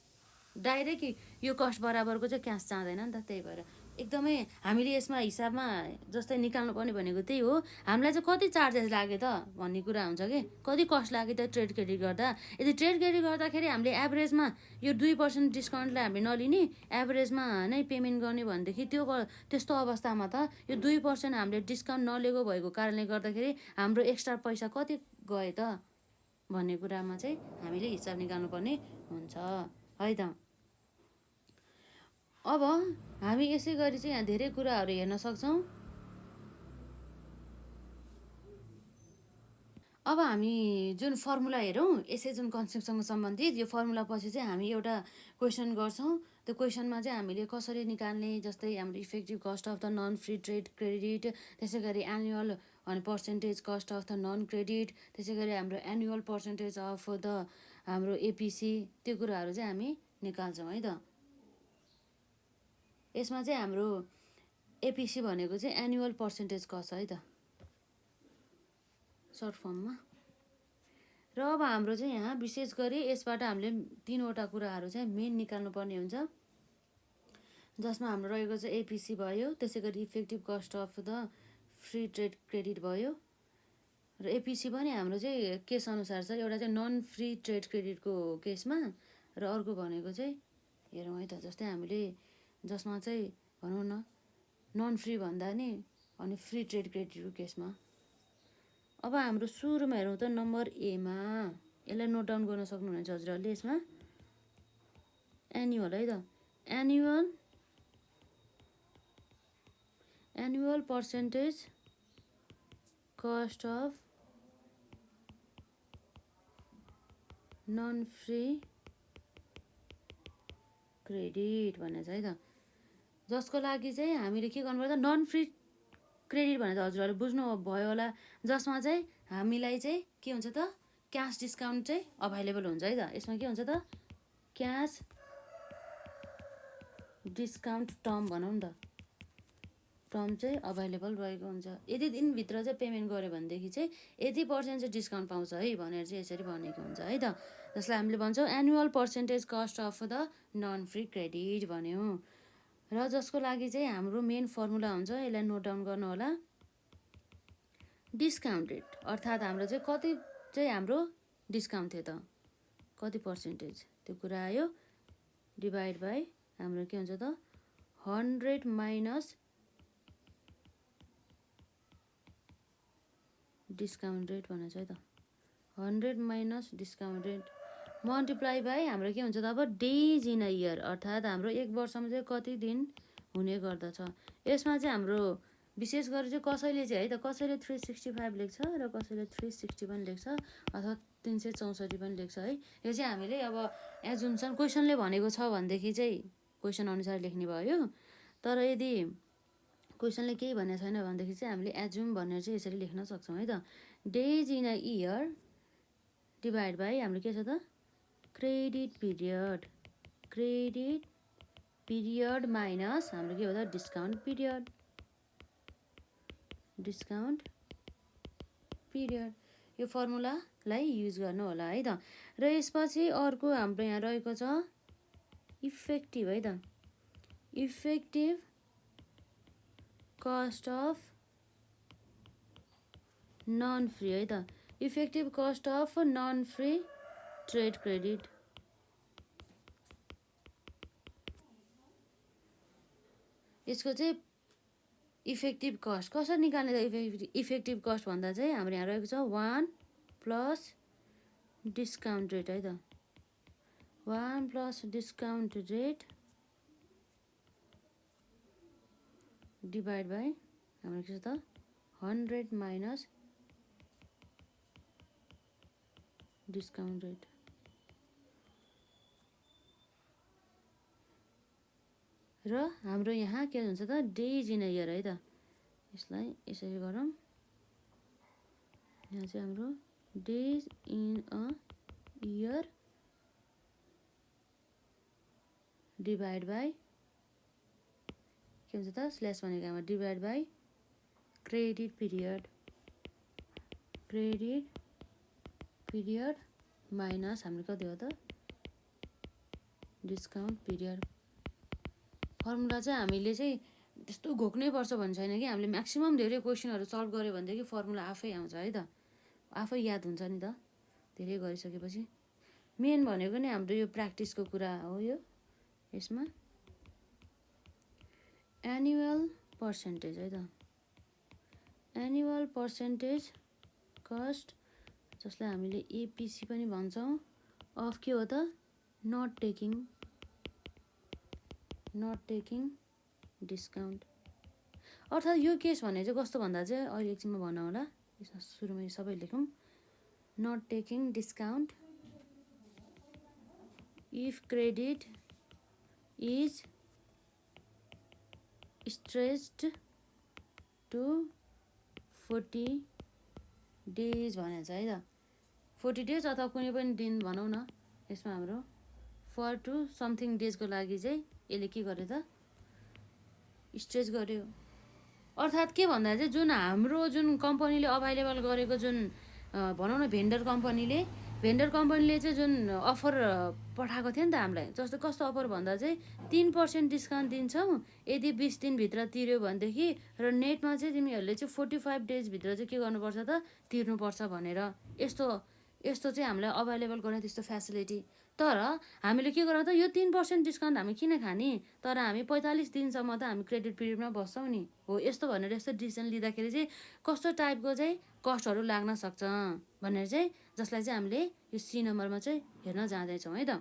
डाइरेक्ट यो कस्ट बराबरको चाहिँ क्यास जाँदैन नि त। त्यही भएर एकदमै हामीले यसमा हिसाबमा जस्तै निकाल्नु पर्ने भनेको त्यही हो, हामीलाई चाहिँ कति चार्जेस लाग्यो त भन्ने कुरा हुन्छ कि, कति कस्ट लाग्यो त ट्रेड क्रेडिट गर्दा। यदि ट्रेड क्रेडिट गर्दाखेरि हामीले एभरेजमा यो 2% डिस्काउन्टलाई हामीले नलिने, एभरेजमा नै पेमेन्ट गर्ने भनेदेखि त्यस्तो अवस्थामा त यो 2% हामीले डिस्काउन्ट नलिएको भएको कारणले गर्दाखेरि हाम्रो एक्स्ट्रा पैसा कति गयो त भन्ने कुरामा चाहिँ हामीले हिसाब निकाल्नुपर्ने हुन्छ है त। अब हामी यसै गरी चाहिँ यहाँ धेरै कुराहरू हेर्न सक्छौँ। अब हामी जुन फर्मुला हेरौँ, यसै जुन कन्सेप्टसँग सम्बन्धित यो फर्मुला पछि चाहिँ हामी एउटा क्वेसन गर्छौँ। त्यो क्वेसनमा चाहिँ हामीले कसरी निकाल्ने, जस्तै हाम्रो effective cost of the non free trade credit, त्यसै गरी एनुअल अनि percentage cost of the non credit, त्यसै गरी हाम्रो एनुअल पर्सेन्टेज अफ द हाम्रो एपिसी, त्यो कुराहरू चाहिँ हामी निकाल्छौँ है त। यसमा चाहिँ हाम्रो एपिसी भनेको चाहिँ एनुअल पर्सेन्टेज कस्ट है त सर्ट फर्ममा। र अब हाम्रो चाहिँ यहाँ विशेष गरी यसबाट हामीले 3वटा कुराहरू चाहिँ मेन निकाल्नु पर्ने हुन्छ, जसमा हाम्रो रहेको चाहिँ एपिसी भयो, त्यसै गरी effective cost of the free trade credit भयो, र एपिसी पनि हाम्रो चाहिँ केस अनुसार छ। एउटा चाहिँ नन फ्री ट्रेड क्रेडिटको केसमा र अर्को भनेको चाहिँ हेरौँ है त, जस्तै हामीले जसमा चाहिँ भनौँ न नन फ्री भन्दा नि अनि फ्री ट्रेड क्रेडिटको केसमा। अब हाम्रो सुरुमा हेरौँ त नम्बर एमा, यसलाई नोट डाउन गर्न सक्नुहुनेछ हजुरहरूले। यसमा एनुअल है त, annual percentage cost of non free credit भनेको छ है त, जसको लागि चाहिँ हामीले के गर्नु पर्छ, नन फ्री क्रेडिट भनेर हजुरहरूले बुझ्नु भयो होला, जसमा चाहिँ हामीलाई चाहिँ के हुन्छ त, क्यास डिस्काउन्ट चाहिँ अभाइलेबल हुन्छ है त। यसमा के हुन्छ त, क्यास डिस्काउन्ट टर्म भनौँ न त, टर्म चाहिँ अभाइलेबल रहेको हुन्छ। यदि दिनभित्र चाहिँ पेमेन्ट गऱ्यो भनेदेखि चाहिँ यति पर्सेन्ट चाहिँ डिस्काउन्ट पाउँछ है भनेर चाहिँ यसरी भनेको हुन्छ है त, जसलाई हामीले भन्छौँ annual percentage cost of the non free credit भन्यौँ। र जसको लागि चाहिँ हाम्रो मेन फर्मुला हुन्छ, यसलाई नोट डाउन गर्नु होला। डिस्काउन्ट रेट अर्थात् हाम्रो चाहिँ कति चाहिँ हाम्रो डिस्काउन्ट थियो त, कति पर्सेन्टेज, त्यो कुरा आयो, डिभाइड बाई हाम्रो के हुन्छ त 100 माइनस डिस्काउन्ट रेट भनेको छ है त, 100 minus discount rate multiply by हाम्रो के हुन्छ त अब डेज इन अ इयर, अर्थात् हाम्रो एक वर्षमा चाहिँ कति दिन हुने गर्दछ। यसमा चाहिँ हाम्रो विशेष गरी चाहिँ कसैले चाहिँ है त कसैले 365 लेख्छ र कसैले 360 पनि लेख्छ अथवा 364 पनि लेख्छ है। यो चाहिँ हामीले अब एजुम्सन क्वेसनले भनेको छ भनेदेखि चाहिँ क्वेसन अनुसार लेख्ने भयो। तर यदि क्वेसनले केही भनेको छैन भनेदेखि चाहिँ हामीले एजुम भनेर चाहिँ यसरी लेख्न सक्छौँ है त। Days in a year divide by हाम्रो के छ त क्रेडिट पिरियड माइनस हाम्रो के हो त डिस्काउन्ट पिरियड। यो फर्मुलालाई युज गर्नु होला है त। र यसपछि अर्को हाम्रो यहाँ रहेको छ इफेक्टिभ है त। Effective cost of non free है त। Effective cost of non free trade credit. यसको चाहिँ इफेक्टिभ कस्ट कसरी निकाल्ने त इफेक्टिभ कस्ट भन्दा चाहिँ हाम्रो यहाँ रहेको छ 1 प्लस डिस्काउन्ट रेट है त। 1 plus discount rate divide by हाम्रो के छ त 100 माइनस डिस्काउन्ट रेट। र हाम्रो यहाँ के हुन्छ त डेज इन अ इयर है त। यसलाई यसरी गरौँ। यहाँ चाहिँ हाम्रो days in a year divide by के हुन्छ त स्ल्यास भनेको हाम्रो divide by credit period minus हाम्रो कति हो त डिस्काउन्ट पिरियड। फर्मुला चाहिँ हामीले चाहिँ त्यस्तो घोक्नै पर्छ भन्ने छैन कि हामीले म्याक्सिमम धेरै क्वेसनहरू सल्भ गऱ्यो भनेदेखि फर्मुला आफै आउँछ है त। आफै याद हुन्छ नि त धेरै गरिसकेपछि। मेन भनेको नि हाम्रो यो प्र्याक्टिसको कुरा हो। यो यसमा एनुअल पर्सेन्टेज है त। एनुअल पर्सेन्टेज कस्ट जसलाई हामीले एपिसी पनि भन्छौँ अफ के हो त नट टेकिङ डिस्काउन्ट। अर्थात् यो केस भने चाहिँ कस्तो भन्दा चाहिँ अहिले एकछिनमा भनौँ होला। यसमा सुरुमै सबै लेखौँ। Not taking discount if credit is stretched to 40 days भनेको छ है त। 40 डेज अथवा कुनै पनि दिन भनौँ न। यसमा हाम्रो फर टु समथिङ डेजको लागि चाहिँ यसले के गर्यो त स्ट्रेच गर्यो। अर्थात् के भन्दा चाहिँ जुन हाम्रो जुन कम्पनीले अभाइलेबल गरेको जुन भनौँ न भेन्डर कम्पनीले चाहिँ जुन अफर पठाएको थियो नि त हामीलाई। जस्तो कस्तो अफर भन्दा चाहिँ 3% डिस्काउन्ट दिन्छौँ यदि 20 दिनभित्र तिर्यो भनेदेखि। र नेटमा चाहिँ तिमीहरूले चाहिँ 45 डेजभित्र चाहिँ के गर्नुपर्छ त तिर्नुपर्छ भनेर यस्तो चाहिँ हामीलाई अभाइलेबल गर्ने त्यस्तो फेसिलिटी। तर हामीले के गरौँ त यो 3% डिस्काउन्ट हामी किन खाने तर हामी 45 दिनसम्म त हामी क्रेडिट पिरियडमा बस्छौँ नि हो। यस्तो भनेर यस्तो डिसिसन लिँदाखेरि चाहिँ कस्तो टाइपको चाहिँ कस्टहरू लाग्न सक्छ भनेर चाहिँ जसलाई चाहिँ हामीले यो सी नम्बरमा चाहिँ हेर्न जाँदैछौँ है त।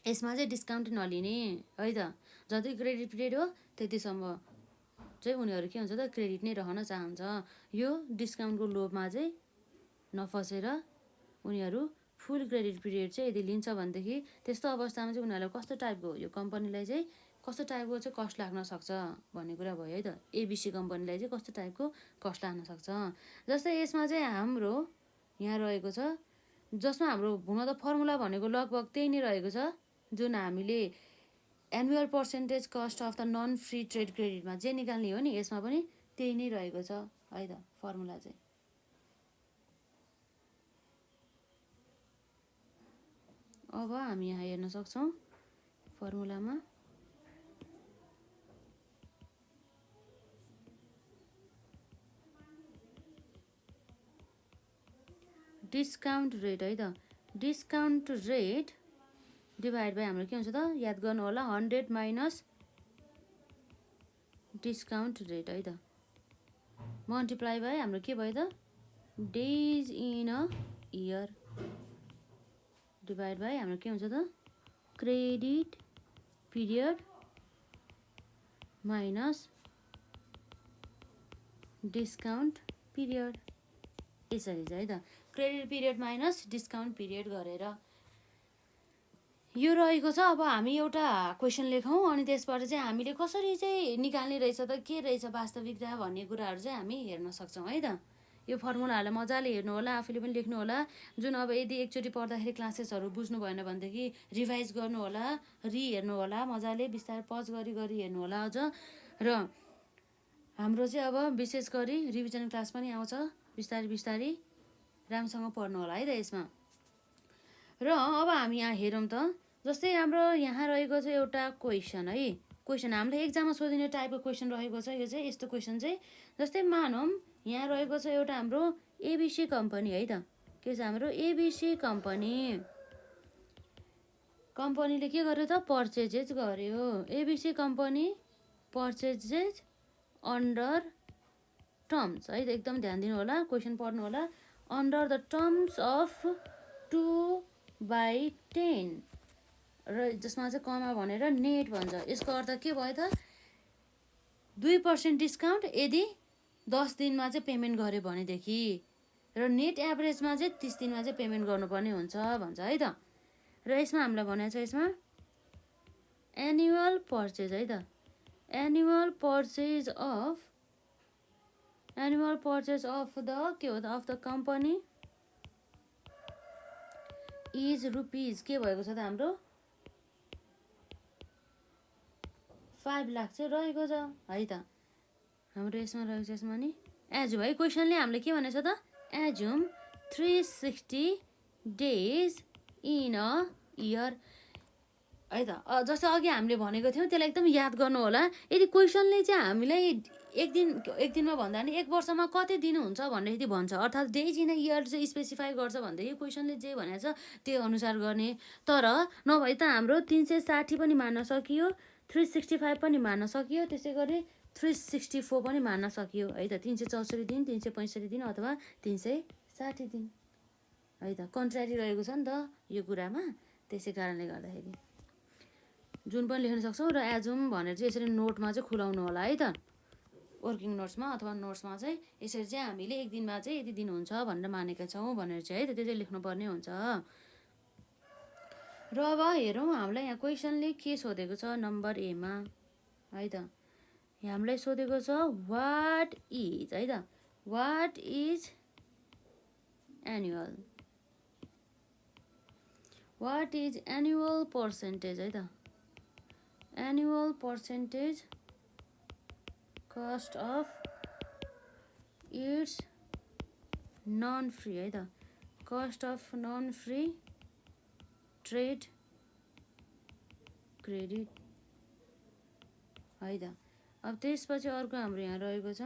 यसमा चाहिँ डिस्काउन्ट नलिने है त। जति क्रेडिट पिरियड हो त्यतिसम्म चाहिँ उनीहरू के हुन्छ त क्रेडिट नै रहन चाहन्छ। यो डिस्काउन्टको लोभमा चाहिँ नफसेर उनीहरू फुल क्रेडिट पिरियड चाहिँ यदि लिन्छ भनेदेखि त्यस्तो अवस्थामा चाहिँ उनीहरूलाई कस्तो टाइपको यो कम्पनीलाई चाहिँ कस्तो टाइपको चाहिँ कस्ट लाग्न सक्छ भन्ने कुरा भयो है त। एबिसी कम्पनीलाई चाहिँ कस्तो टाइपको कस्ट लाग्न सक्छ। जस्तै यसमा चाहिँ हाम्रो यहाँ रहेको छ जसमा हाम्रो हुन त फर्मुला भनेको लगभग त्यही नै रहेको छ। जुन हामीले annual percentage cost of the non free trade क्रेडिटमा जे निकाल्ने हो नि यसमा पनि त्यही नै रहेको छ है त फर्मुला चाहिँ। अब हामी यहाँ हेर्न सक्छौँ फर्मुलामा डिस्काउन्ट रेट है त। डिस्काउन्ट रेट डिभाइड बाई हाम्रो के हुन्छ त याद गर्नु होला 100 माइनस डिस्काउन्ट रेट है त मल्टिप्लाई बाई हाम्रो के भयो त days in a year divide by हाम्रो के हुन्छ त credit period minus discount period, यसरी चाहिँ है त credit period minus discount period गरेर यो रहेको छ। अब हामी एउटा क्वेसन लेखौँ अनि त्यसबाट चाहिँ हामीले कसरी चाहिँ निकाल्ने रहेछ त के रहेछ वास्तविकता भन्ने कुराहरू चाहिँ हामी हेर्न सक्छौँ है त। यो फर्मुलाहरूलाई मजाले हेर्नु होला, आफूले पनि लेख्नु होला। जुन अब यदि एकचोटि पढ्दाखेरि क्लासेसहरू बुझ्नु भएन भनेदेखि रिभाइज गर्नु होला, हेर्नु होला मजाले, बिस्तारै पज गरी गरी हेर्नु होला अझ। र हाम्रो चाहिँ अब विशेष गरी रिभिजन क्लास पनि आउँछ, बिस्तारै बिस्तारै राम्रोसँग पढ्नु होला है त यसमा। र अब हामी यहाँ हेरौँ त, जस्तै हाम्रो यहाँ रहेको छ एउटा क्वेसन है। क्वेसन हामीलाई एक्जाममा सोधिने टाइपको क्वेसन रहेको छ। यो चाहिँ यस्तो क्वेसन चाहिँ जस्तै मानौँ यहाँ रहेको छ एउटा हाम्रो एबिसी कम्पनी है त। के छ हाम्रो एबिसी कम्पनीले के गर्यो त पर्चेजेस गर्यो। ABC company purchases under terms है त, एकदम ध्यान दिनु होला, क्वेसन पढ्नु होला। अन्डर द टर्म्स अफ 2/10 र जसमा चाहिँ कमा भनेर नेट भन्छ। यसको अर्थ के भयो त 2% डिस्काउन्ट यदि 10 दिनमा चाहिँ पेमेन्ट गर्यो भनेदेखि, र नेट एभरेजमा चाहिँ 30 दिनमा चाहिँ पेमेन्ट गर्नुपर्ने हुन्छ भन्छ है त। र यसमा हामीलाई भनेको छ यसमा एनुअल पर्चेज है त, एनुअल पर्चेज अफ द के हो त of the company is rupees के भएको छ त हाम्रो 5 लाख चाहिँ रहेको छ है त। हाम्रो यसमा रहेको छ यसमा नि एजुम है। क्वेसनले हामीले के भनेको छ त assume 360 days in a year है त। जस्तो अघि हामीले भनेको थियौँ त्यसलाई एकदम याद गर्नु होला। यदि क्वेसनले चाहिँ हामीलाई एक दिनमा भन्दा नि 1 वर्षमा कति दिन हुन्छ भनेर यदि भन्छ, अर्थात् डेज इन अ इयर चाहिँ स्पेसिफाई गर्छ भनेदेखि क्वेसनले जे भनेको छ त्यो अनुसार गर्ने। तर नभए त हाम्रो 360 पनि मान्न सकियो, 365 पनि मान्न सकियो, त्यसै गरी 364 पनि मान्न सकियो है त। 364 दिन, 365 दिन अथवा 360 दिन है त। कन्ट्रारी रहेको छ नि त यो कुरामा, त्यसै कारणले गर्दाखेरि जुन पनि लेख्न सक्छौँ। र एजुम भनेर चाहिँ यसरी नोटमा चाहिँ खुलाउनु होला है त, वर्किङ नोट्समा अथवा नोट्समा चाहिँ यसरी चाहिँ हामीले एक दिनमा चाहिँ यति दिन हुन्छ भनेर मानेका छौँ भनेर चाहिँ है त, त्यो चाहिँ लेख्नुपर्ने हुन्छ। र अब हेरौँ हामीलाई यहाँ क्वेसनले के सोधेको छ नम्बर एमा है त। हामीलाई सोधेको छ वाट इज है त, what is annual, what is annual percentage है त, annual percentage cost of its non free है त, cost of non free trade credit है त। अब त्यसपछि अर्को हाम्रो यहाँ रहेको छ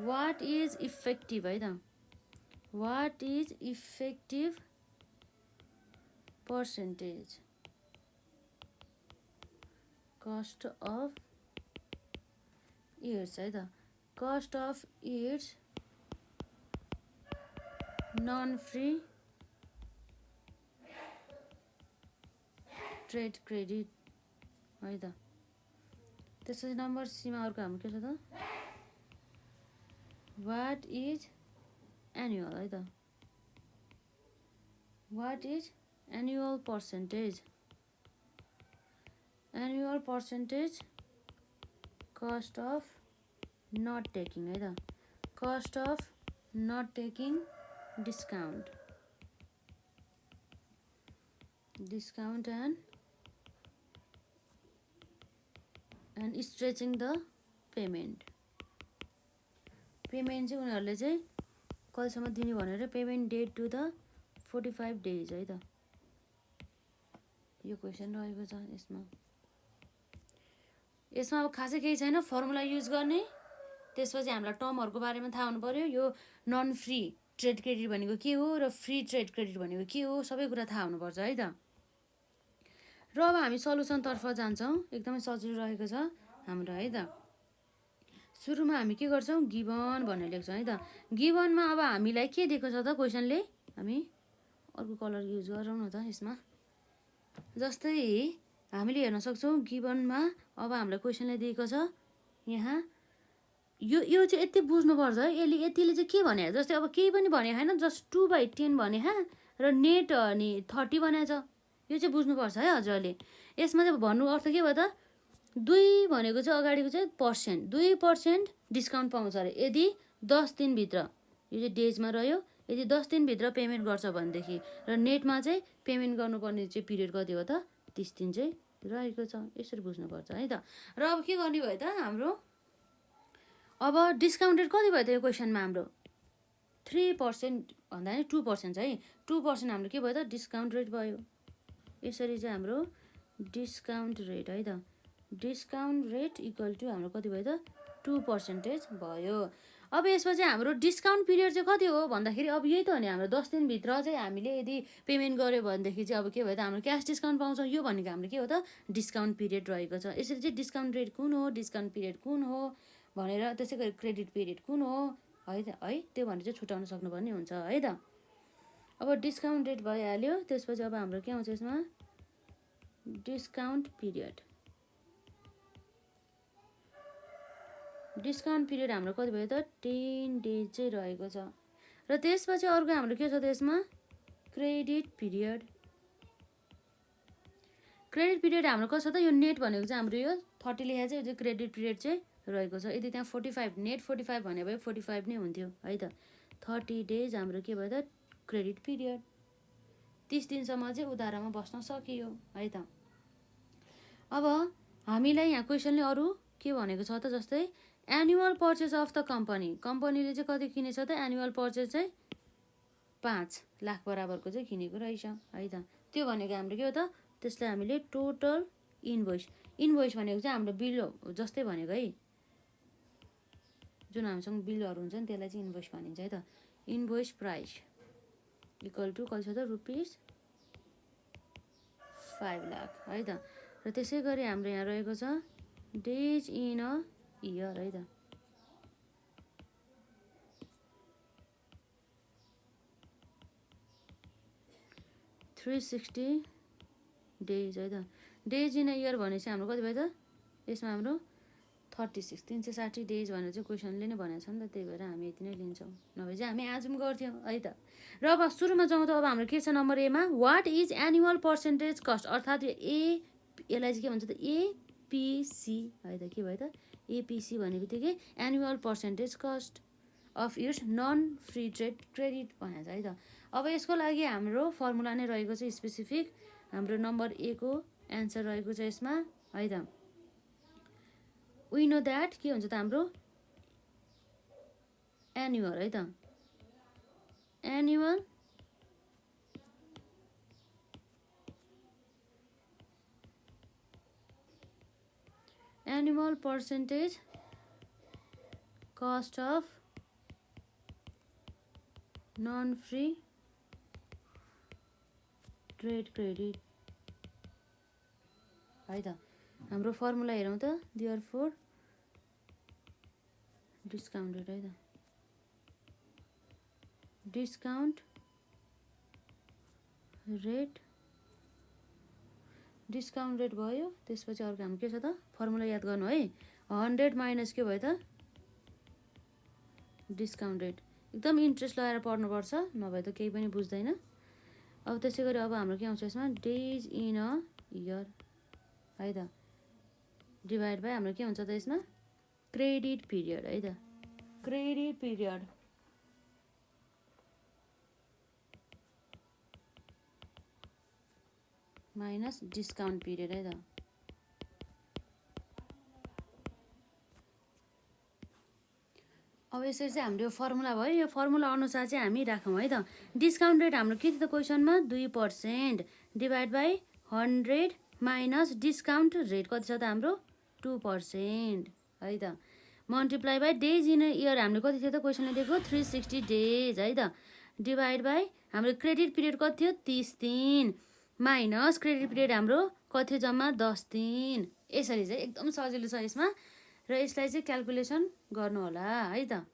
वाट इज इफेक्टिभ है त, what is effective percentage cost of years है त, cost of years non free trade credit है त। त्यसपछि नम्बर सीमा अर्को हाम्रो के छ त वाट इज एनुअल है त, what is annual percentage, annual percentage cost of not taking है त, cost of not taking discount, discount and stretching the payment, payment चाहिँ उनीहरूले चाहिँ कहिलेसम्म दिने भनेर payment date to the 45 days है त। यो क्वेसन रहेको छ यसमा। यसमा अब खासै केही छैन, फर्मुला युज गर्ने, त्यसपछि हामीलाई टर्महरूको बारेमा थाहा हुनु पर्यो। यो नन फ्री ट्रेड क्रेडिट भनेको के हो र फ्री ट्रेड क्रेडिट भनेको के हो, सबै कुरा थाहा हुनुपर्छ है त। र अब हामी सल्युसनतर्फ जान्छौँ, एकदमै सजिलो रहेको छ हाम्रो है त। सुरुमा हामी के गर्छौँ गिभन भनेर लेख्छौँ है त। गिभनमा अब हामीलाई के दिएको छ त क्वेसनले, हामी अर्को कलर युज गरौँ न त यसमा। जस्तै हामीले हेर्न सक्छौँ गिभनमा अब हामीलाई क्वेसनले दिएको छ यहाँ यो चाहिँ यति बुझ्नुपर्छ है। यतिले चाहिँ के भने, जस्तै अब केही पनि भने होइन, जस्ट 2/10 भने र नेट अनि 30 भनेको छ। यो चाहिँ बुझ्नुपर्छ है हजुरहरूले। यसमा चाहिँ भन्नु अर्थ के भयो त, 2 भनेको चाहिँ अगाडिको चाहिँ पर्सेन्ट, 2% डिस्काउन्ट पाउँछ अरे यदि 10 दिनभित्र, यो चाहिँ डेजमा रह्यो, यदि 10 दिनभित्र पेमेन्ट गर्छ भनेदेखि। र नेटमा चाहिँ पेमेन्ट गर्नुपर्ने चाहिँ पिरियड कति हो त, 30 दिन चाहिँ रहेको छ। यसरी बुझ्नुपर्छ है त। र अब के गर्ने भयो त हाम्रो, अब डिस्काउन्ट रेट कति भयो त यो क्वेसनमा हाम्रो, 3% भन्दा नि 2% है। 2% हाम्रो के भयो त, डिस्काउन्ट रेट भयो। यसरी चाहिँ हाम्रो डिस्काउन्ट रेट है त, डिस्काउन्ट रेट इक्वल टु हाम्रो कति भयो त, 2% भयो। अब यसमा चाहिँ हाम्रो डिस्काउन्ट पिरियड चाहिँ कति हो भन्दाखेरि, अब यही त हो नि हाम्रो 10 दिनभित्र चाहिँ हामीले यदि पेमेन्ट गऱ्यो भनेदेखि चाहिँ अब के भयो त, हाम्रो क्यास डिस्काउन्ट पाउँछ। यो भनेको हाम्रो के हो त, डिस्काउन्ट पिरियड रहेको छ। यसरी चाहिँ डिस्काउन्ट रेट कुन हो, डिस्काउन्ट पिरियड कुन हो भनेर, त्यसै गरी क्रेडिट पिरियड कुन हो है त, है त्यो भनेर चाहिँ छुट्याउन सक्नुपर्ने हुन्छ है त। अब डिस्काउन्ट रेट भइहाल्यो। त्यसपछि अब हाम्रो के आउँछ यसमा, डिस्काउन्ट पिरियड। डिस्काउन्ट पिरियड हाम्रो कति भयो त, 10 डेज चाहिँ रहेको छ। र त्यसपछि अर्को हाम्रो के छ त यसमा, क्रेडिट पिरियड। क्रेडिट पिरियड हाम्रो कस्तो छ त, यो नेट भनेको चाहिँ हाम्रो यो 30 लेखा चाहिँ यो क्रेडिट पिरियड चाहिँ रहेको छ। यदि त्यहाँ 45 नेट 45 भने भए 45 नै हुन्थ्यो है त। 30 डेज हाम्रो के भयो त, क्रेडिट पिरियड। 30 दिनसम्म चाहिँ उधारोमा बस्न सकियो है त। अब हामीलाई यहाँ क्वेसनले अरू के भनेको छ त, जस्तै annual purchase of the company. कम्पनीले चाहिँ कति किनेछ त, एनुअल पर्चेस चाहिँ 5 लाख बराबरको चाहिँ किनेको रहेछ है त। त्यो भनेको हाम्रो के हो त, त्यसलाई हामीले टोटल इन्भोइस, इन्भोइस भनेको चाहिँ हाम्रो बिल हो जस्तै भनेको है। जुन हामीसँग बिलहरू हुन्छ नि त्यसलाई चाहिँ इन्भोइस भनिन्छ है त। इन्भोइस प्राइस इक्वल टु कति छ त, ₹5 लाख है त। र त्यसै गरी हाम्रो यहाँ रहेको छ डेज इन अ इयर है त। $360 डेज है त। डेज इन अ इयर भनेपछि हाम्रो कति भयो त, यसमा हाम्रो 36 360 डेज भनेर चाहिँ क्वेसनले नै भनेको छ नि त, त्यही भएर हामी यति नै लिन्छौँ, नभए चाहिँ हामी आजम गर्थ्यौँ है त। र अब सुरुमा जाउँ त, अब हाम्रो के छ नम्बर एमा, what is annual percentage cost, अर्थात् यो यसलाई चाहिँ के भन्छ त, एपिसी है त। के भयो त, एपिसी भन्ने बित्तिकै annual percentage cost of its non free trade credit भनेको छ है त। अब यसको लागि हाम्रो फर्मुला नै रहेको छ स्पेसिफिक। हाम्रो नम्बर ए को एन्सर रहेको छ यसमा है त। वी नो द्याट के हुन्छ त हाम्रो एनुअल है त, annual annual percentage cost of non free trade credit है त। हाम्रो फर्मुला हेरौँ त, देयरफोर डिस्काउन्ट रेट है त, डिस्काउन्ट रेट, डिस्काउन्ट रेट भयो। त्यसपछि अर्को हाम्रो के छ त, फर्मुला याद गर्नु है, 100 माइनस के भयो त, डिस्काउन्ट रेट। एकदम इन्ट्रेस्ट लगाएर पढ्नुपर्छ, नभए त केही पनि बुझ्दैन। अब त्यसै गरी अब हाम्रो के आउँछ यसमा, डेज इन अ इयर है त, डिभाइड बाई हाम्रो के हुन्छ त यसमा, क्रेडिट पिरियड है त। Credit period minus discount period है त। अब यसरी चाहिँ हाम्रो फर्मुला भयो। यो फर्मुला अनुसार चाहिँ हामी राखौँ है त। डिस्काउन्ट रेट हाम्रो के थियो त क्वेसनमा, 2% divide by 100 minus discount rate कति छ त हाम्रो, 2% है त, multiply by days in year हामीले कति थियो त क्वेसनले दिएको, 360 डेज है त, डिभाइड बाई हाम्रो क्रेडिट पिरियड कति थियो, 30 दिन माइनस क्रेडिट पिरियड हाम्रो कति थियो, जम्मा 10 दिन। यसरी चाहिँ एकदम सजिलो छ यसमा, र यसलाई चाहिँ क्यालकुलेसन गर्नु होला है त।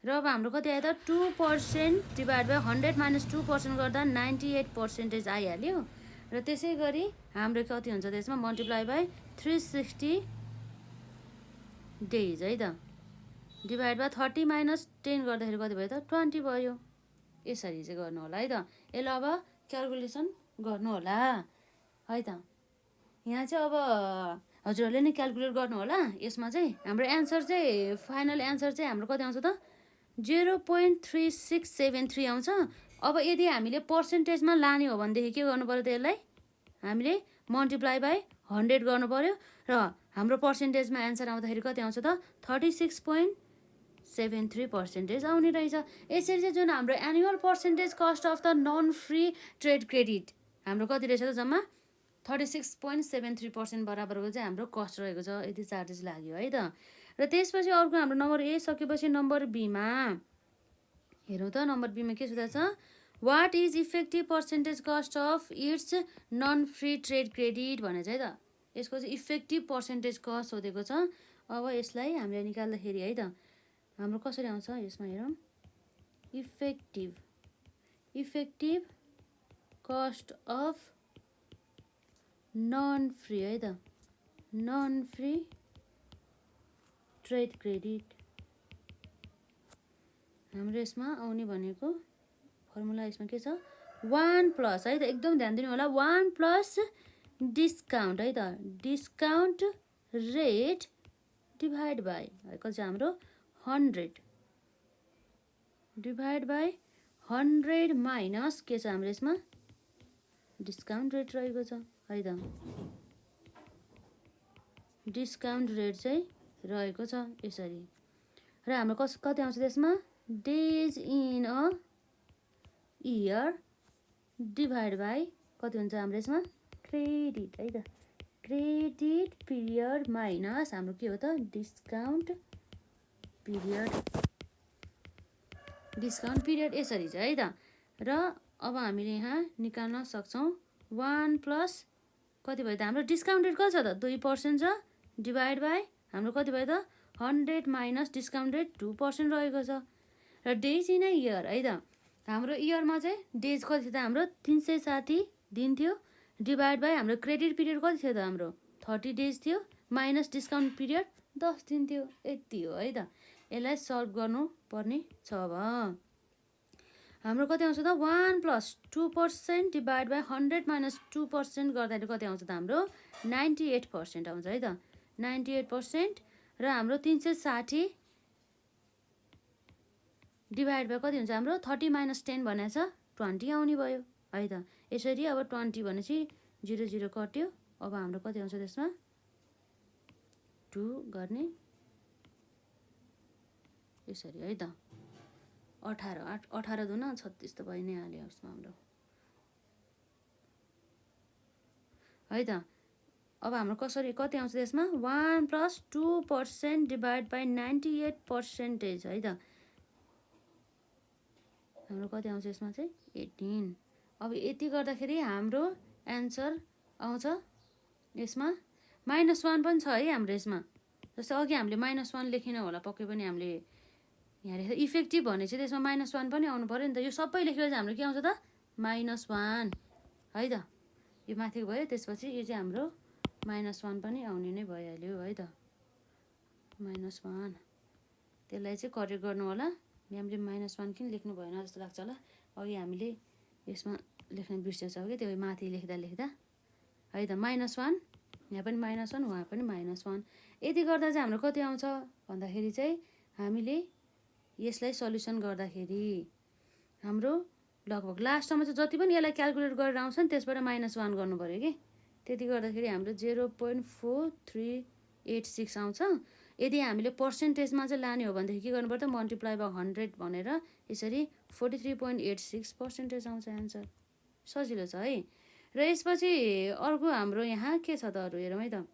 र अब हाम्रो कति आयो त, 2% डिभाइड बाई 100 माइनस 2% गर्दा 98% आइहाल्यो। र त्यसै गरी हाम्रो कति हुन्छ त यसमा, मल्टिप्लाई बाई 360 डेज है त, डिभाइड बाई 30 माइनस 10 गर्दाखेरि कति भयो त 20 भयो। यसरी चाहिँ गर्नु होला है त। यसलाई अब क्यालकुलेसन गर्नु होला है त। यहाँ चाहिँ अब हजुरहरूले नै क्यालकुलेट गर्नु होला। यसमा चाहिँ हाम्रो एन्सर चाहिँ फाइनल एन्सर चाहिँ हाम्रो कति आउँछ त 0.3673 आउँछ। अब यदि हामीले पर्सेन्टेजमा लाने हो भनेदेखि के गर्नु पर्यो त यसलाई हामीले मल्टिप्लाई बाई 100 गर्नु पर्यो र हाम्रो पर्सेन्टेजमा एन्सर आउँदाखेरि कति आउँछ त 36.73% आउने रहेछ। यसरी चाहिँ जुन हाम्रो annual percentage cost of the non free trade credit हाम्रो कति रहेछ त जम्मा 36.73% बराबरको चाहिँ हाम्रो कस्ट रहेको छ, यति चार्जेस लाग्यो है त। र त्यसपछि अर्को हाम्रो नम्बर ए सकेपछि नम्बर बीमा हेरौँ त। नम्बर बीमा के सोधेको छ, what is effective percentage cost of its non free trade credit भनेर चाहिँ त यसको चाहिँ इफेक्टिभ पर्सेन्टेज कस्ट सोधेको छ। अब यसलाई हामीले निकाल्दाखेरि है त हाम्रो कसरी आउँछ यसमा हेरौँ, effective cost of non free है त, नन फ्री ट्रेड क्रेडिट हाम्रो यसमा आउने भनेको फर्मुला यसमा के छ 1 प्लस है त, एकदम ध्यान दिनु होला 1 प्लस डिस्काउन्ट है त, डिस्काउन्ट रेट डिभाइड बाई कति छ हाम्रो 100 डिभाइड बाई 100 माइनस के छ हाम्रो यसमा डिस्काउन्ट रेट रहेको छ है त, डिस्काउन्ट रेट चाहिँ रहेको छ यसरी। र हाम्रो कति आउँछ त्यसमा days in a year divide by कति हुन्छ हाम्रो यसमा क्रेडिट है त, क्रेडिट पिरियड माइनस हाम्रो के हो त डिस्काउन्ट पिरियड यसरी चाहिँ है त। र अब हामीले यहाँ निकाल्न सक्छौँ 1 प्लस कति भयो त हाम्रो डिस्काउन्ट रेट कति छ त 2% छ डिभाइड बाई हाम्रो कति भयो त 100 माइनस डिस्काउन्ट रेट 2% रहेको छ। र डेज इन अ इयर है त, हाम्रो इयरमा चाहिँ डेज कति थियो त हाम्रो 360 दिन थियो डिभाइड बाई हाम्रो क्रेडिट पिरियड कति थियो त हाम्रो 30 डेज थियो माइनस डिस्काउन्ट पिरियड 10 दिन थियो, यति हो है त। यसलाई सल्भ गर्नु पर्ने छ। अब हाम्रो कति आउँछ त 1 प्लस 2% डिभाइड बाई 100 माइनस 2% गर्दाखेरि कति आउँछ त हाम्रो 98% आउँछ है त, 98%। र हाम्रो 360 डिभाइड बाई कति हुन्छ हाम्रो 30 माइनस 10 भनेको छ 20 आउने भयो है त। यसरी अब 20 भनेपछि 0 0 कट्यो। अब हाम्रो कति आउँछ त्यसमा 2 गर्ने यसरी है त, 18 दुना 36 त भइ नै हाल्यो उसमा हाम्रो है त। अब हाम्रो कसरी कति आउँछ त्यसमा 1 प्लस 2% डिभाइड बाई 98% है त, हाम्रो कति आउँछ यसमा चाहिँ 18। अब यति गर्दाखेरि हाम्रो एन्सर आउँछ यसमा -1 पनि छ है हाम्रो यसमा। जस्तै अघि हामीले -1 लेखिन होला पक्कै पनि हामीले यहाँ लेख्दा इफेक्टिभ भने चाहिँ त्यसमा -1 पनि आउनु पऱ्यो नि त। यो सबै लेखेर चाहिँ हाम्रो के आउँछ त -1 है त, यो माथिको भयो। त्यसपछि यो चाहिँ हाम्रो -1 पनि आउने नै भइहाल्यो है त, -1। त्यसलाई चाहिँ करेक्ट गर्नु होला। हामीले -1 किन लेख्नु भएन जस्तो लाग्छ होला, अघि हामीले यसमा लेख्न बिर्सेछौँ कि त्यो माथि लेख्दा है त, -1 यहाँ पनि -1 उहाँ पनि -1। यति गर्दा चाहिँ हाम्रो कति आउँछ भन्दाखेरि चाहिँ हामीले यसलाई सल्युसन गर्दाखेरि हाम्रो लगभग लास्टमा चाहिँ जति पनि यसलाई क्यालकुलेट गरेर आउँछ नि त्यसबाट -1 गर्नु पऱ्यो कि, त्यति गर्दाखेरि हाम्रो 0.4386 आउँछ। यदि हामीले पर्सेन्टेजमा चाहिँ लाने हो भनेदेखि के गर्नुपर्छ मल्टिप्लाई बाई 100 भनेर यसरी 43.86% आउँछ एन्सर। सजिलो छ है। र यसपछि अर्को हाम्रो यहाँ के छ त अरू हेरौँ है त।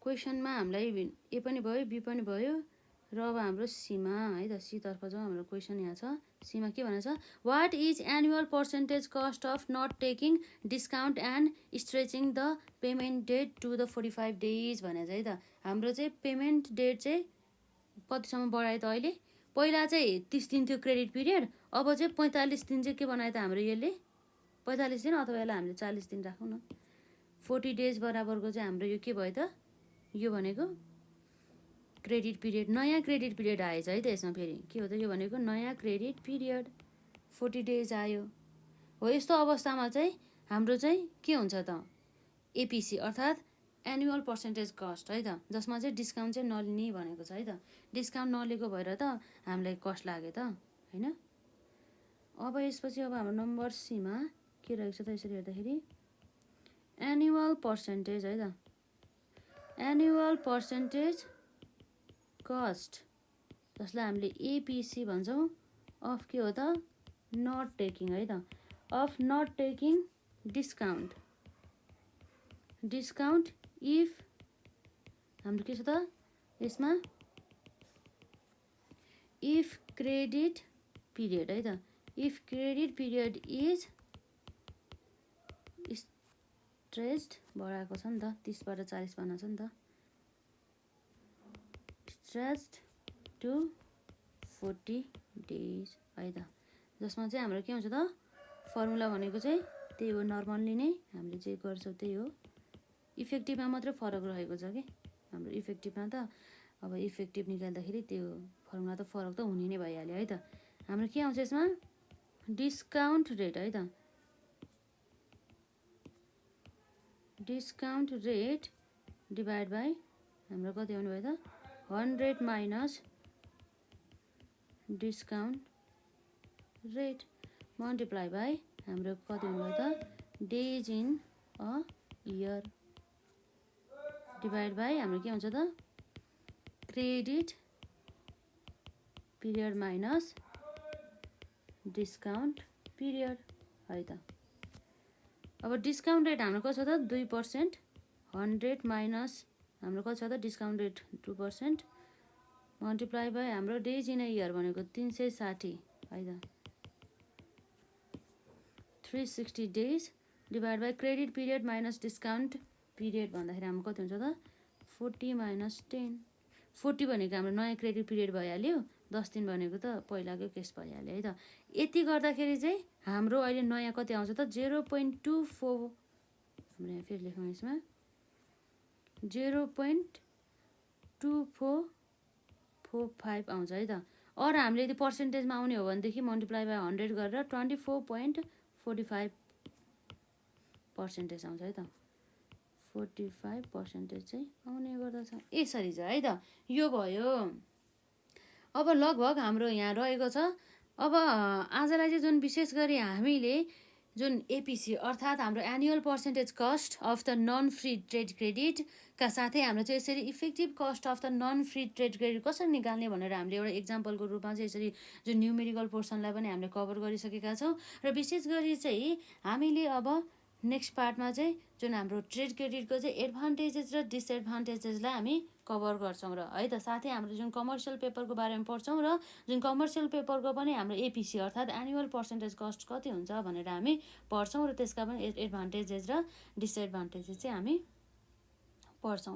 क्वेसनमा हामीलाई ए पनि भयो बी पनि भयो र अब हाम्रो सीमा है त, सीतर्फ जाउँ। हाम्रो क्वेसन यहाँ छ, सीमा के भनेको छ what is annual percentage cost of not taking discount and stretching the payment date to the 45 days भनेर चाहिँ त हाम्रो चाहिँ पेमेन्ट डेट चाहिँ कतिसम्म बढायो त अहिले, पहिला चाहिँ 30 दिन थियो क्रेडिट पिरियड, अब चाहिँ 45 दिन चाहिँ के बनायो त हाम्रो यसले 45 दिन अथवा यसलाई हामीले 40 दिन राखौँ न, 40 डेज बराबरको चाहिँ हाम्रो यो के भयो त यो भनेको क्रेडिट पिरियड, नयाँ क्रेडिट पिरियड आएछ है त यसमा। फेरि के हो त यो भनेको नयाँ क्रेडिट पिरियड 40 डेज आयो हो। यस्तो अवस्थामा चाहिँ हाम्रो चाहिँ के हुन्छ त एपिसी अर्थात् एनुअल पर्सेन्टेज कस्ट है त, जसमा चाहिँ डिस्काउन्ट चाहिँ नलिने भनेको छ है त। डिस्काउन्ट नलिएको भएर त हामीलाई कस्ट लाग्यो त होइन। अब यसपछि अब हाम्रो नम्बर सीमा के रहेको छ त यसरी हेर्दाखेरि एनुअल पर्सेन्टेज है त। एनुअल पर्सेन्टेज कस्ट जसलाई हामीले एपिसी भन्छौँ अफ के हो त नट टेकिङ है त, of not taking discount. Discount if हाम्रो के छ त यसमा इफ क्रेडिट पिरियड है त, if credit period is stretched बढाएको छ नि त 30 बाट 40 बन्न छ नि त, स्ट्रेच्ड टु 40 डेज है त। जसमा चाहिँ हाम्रो के हुन्छ त फर्मुला भनेको चाहिँ त्यही हो, नर्मल्ली नै हामीले जे गर्छौँ त्यही हो। इफेक्टिभमा मात्रै फरक रहेको छ कि हाम्रो इफेक्टिभमा त अब इफेक्टिभ निकाल्दाखेरि त्यो फर्मुला त फरक त हुने नै भइहाल्यो है त। हाम्रो के आउँछ यसमा डिस्काउन्ट रेट है त, डिस्काउन्ट रेट डिभाइड बाई हाम्रो कति आउनु भयो त 100 minus discount rate multiply by हाम्रो कति हुनुभयो त days in a year divide by हाम्रो के हुन्छ त credit period minus discount period है त। अब डिस्काउन्ट रेट हाम्रो कति छ त 2%, 100 माइनस हाम्रो कति छ त डिस्काउन्ट रेट 2% मल्टिप्लाई बाई हाम्रो डेज इन अ इयर भनेको 360 है त, 360 days divide by credit period minus discount period भन्दाखेरि हाम्रो कति हुन्छ त 40 माइनस 10। 40 भनेको हाम्रो नयाँ क्रेडिट पिरियड भइहाल्यो, 10 दिन भनेको त पहिलाको केस भइहाल्यो है त। यति गर्दाखेरि चाहिँ हाम्रो अहिले नयाँ कति आउँछ त 0.24, हाम्रो यहाँ फेरि लेखौँ यसमा 0.2445 आउँछ है त। अरू हामीले यदि पर्सेन्टेजमा आउने हो भनेदेखि मल्टिप्लाई बाई 100 गरेर 24.45% आउँछ है त, 45% चाहिँ आउने गर्दछ यसरी चाहिँ है त। यो भयो। अब लगभग हाम्रो यहाँ रहेको छ। अब आजलाई चाहिँ जुन विशेष गरी हामीले जुन एपिसी अर्थात् हाम्रो annual percentage cost of the non free trade क्रेडिटका साथै हाम्रो चाहिँ यसरी effective cost of the non free trade credit कसरी निकाल्ने भनेर हामीले एउटा इक्जाम्पलको रूपमा चाहिँ यसरी जुन न्युमेरिकल पोर्सनलाई पनि हामीले कभर गरिसकेका छौँ। र विशेष गरी चाहिँ हामीले अब नेक्स्ट पार्टमा चाहिँ जुन हाम्रो ट्रेड क्रेडिटको चाहिँ एडभान्टेजेस र डिसएडभान्टेजेसलाई हामी कभर गर्छौँ र है त। साथै हाम्रो जुन कमर्सियल पेपरको बारेमा पढ्छौँ र जुन कमर्सियल पेपरको पनि हाम्रो एपिसी अर्थात् एनुअल पर्सेन्टेज कस्ट कति हुन्छ भनेर हामी पढ्छौँ र त्यसका पनि एडभान्टेजेस र डिसएडभान्टेजेस चाहिँ हामी पढ्छौँ।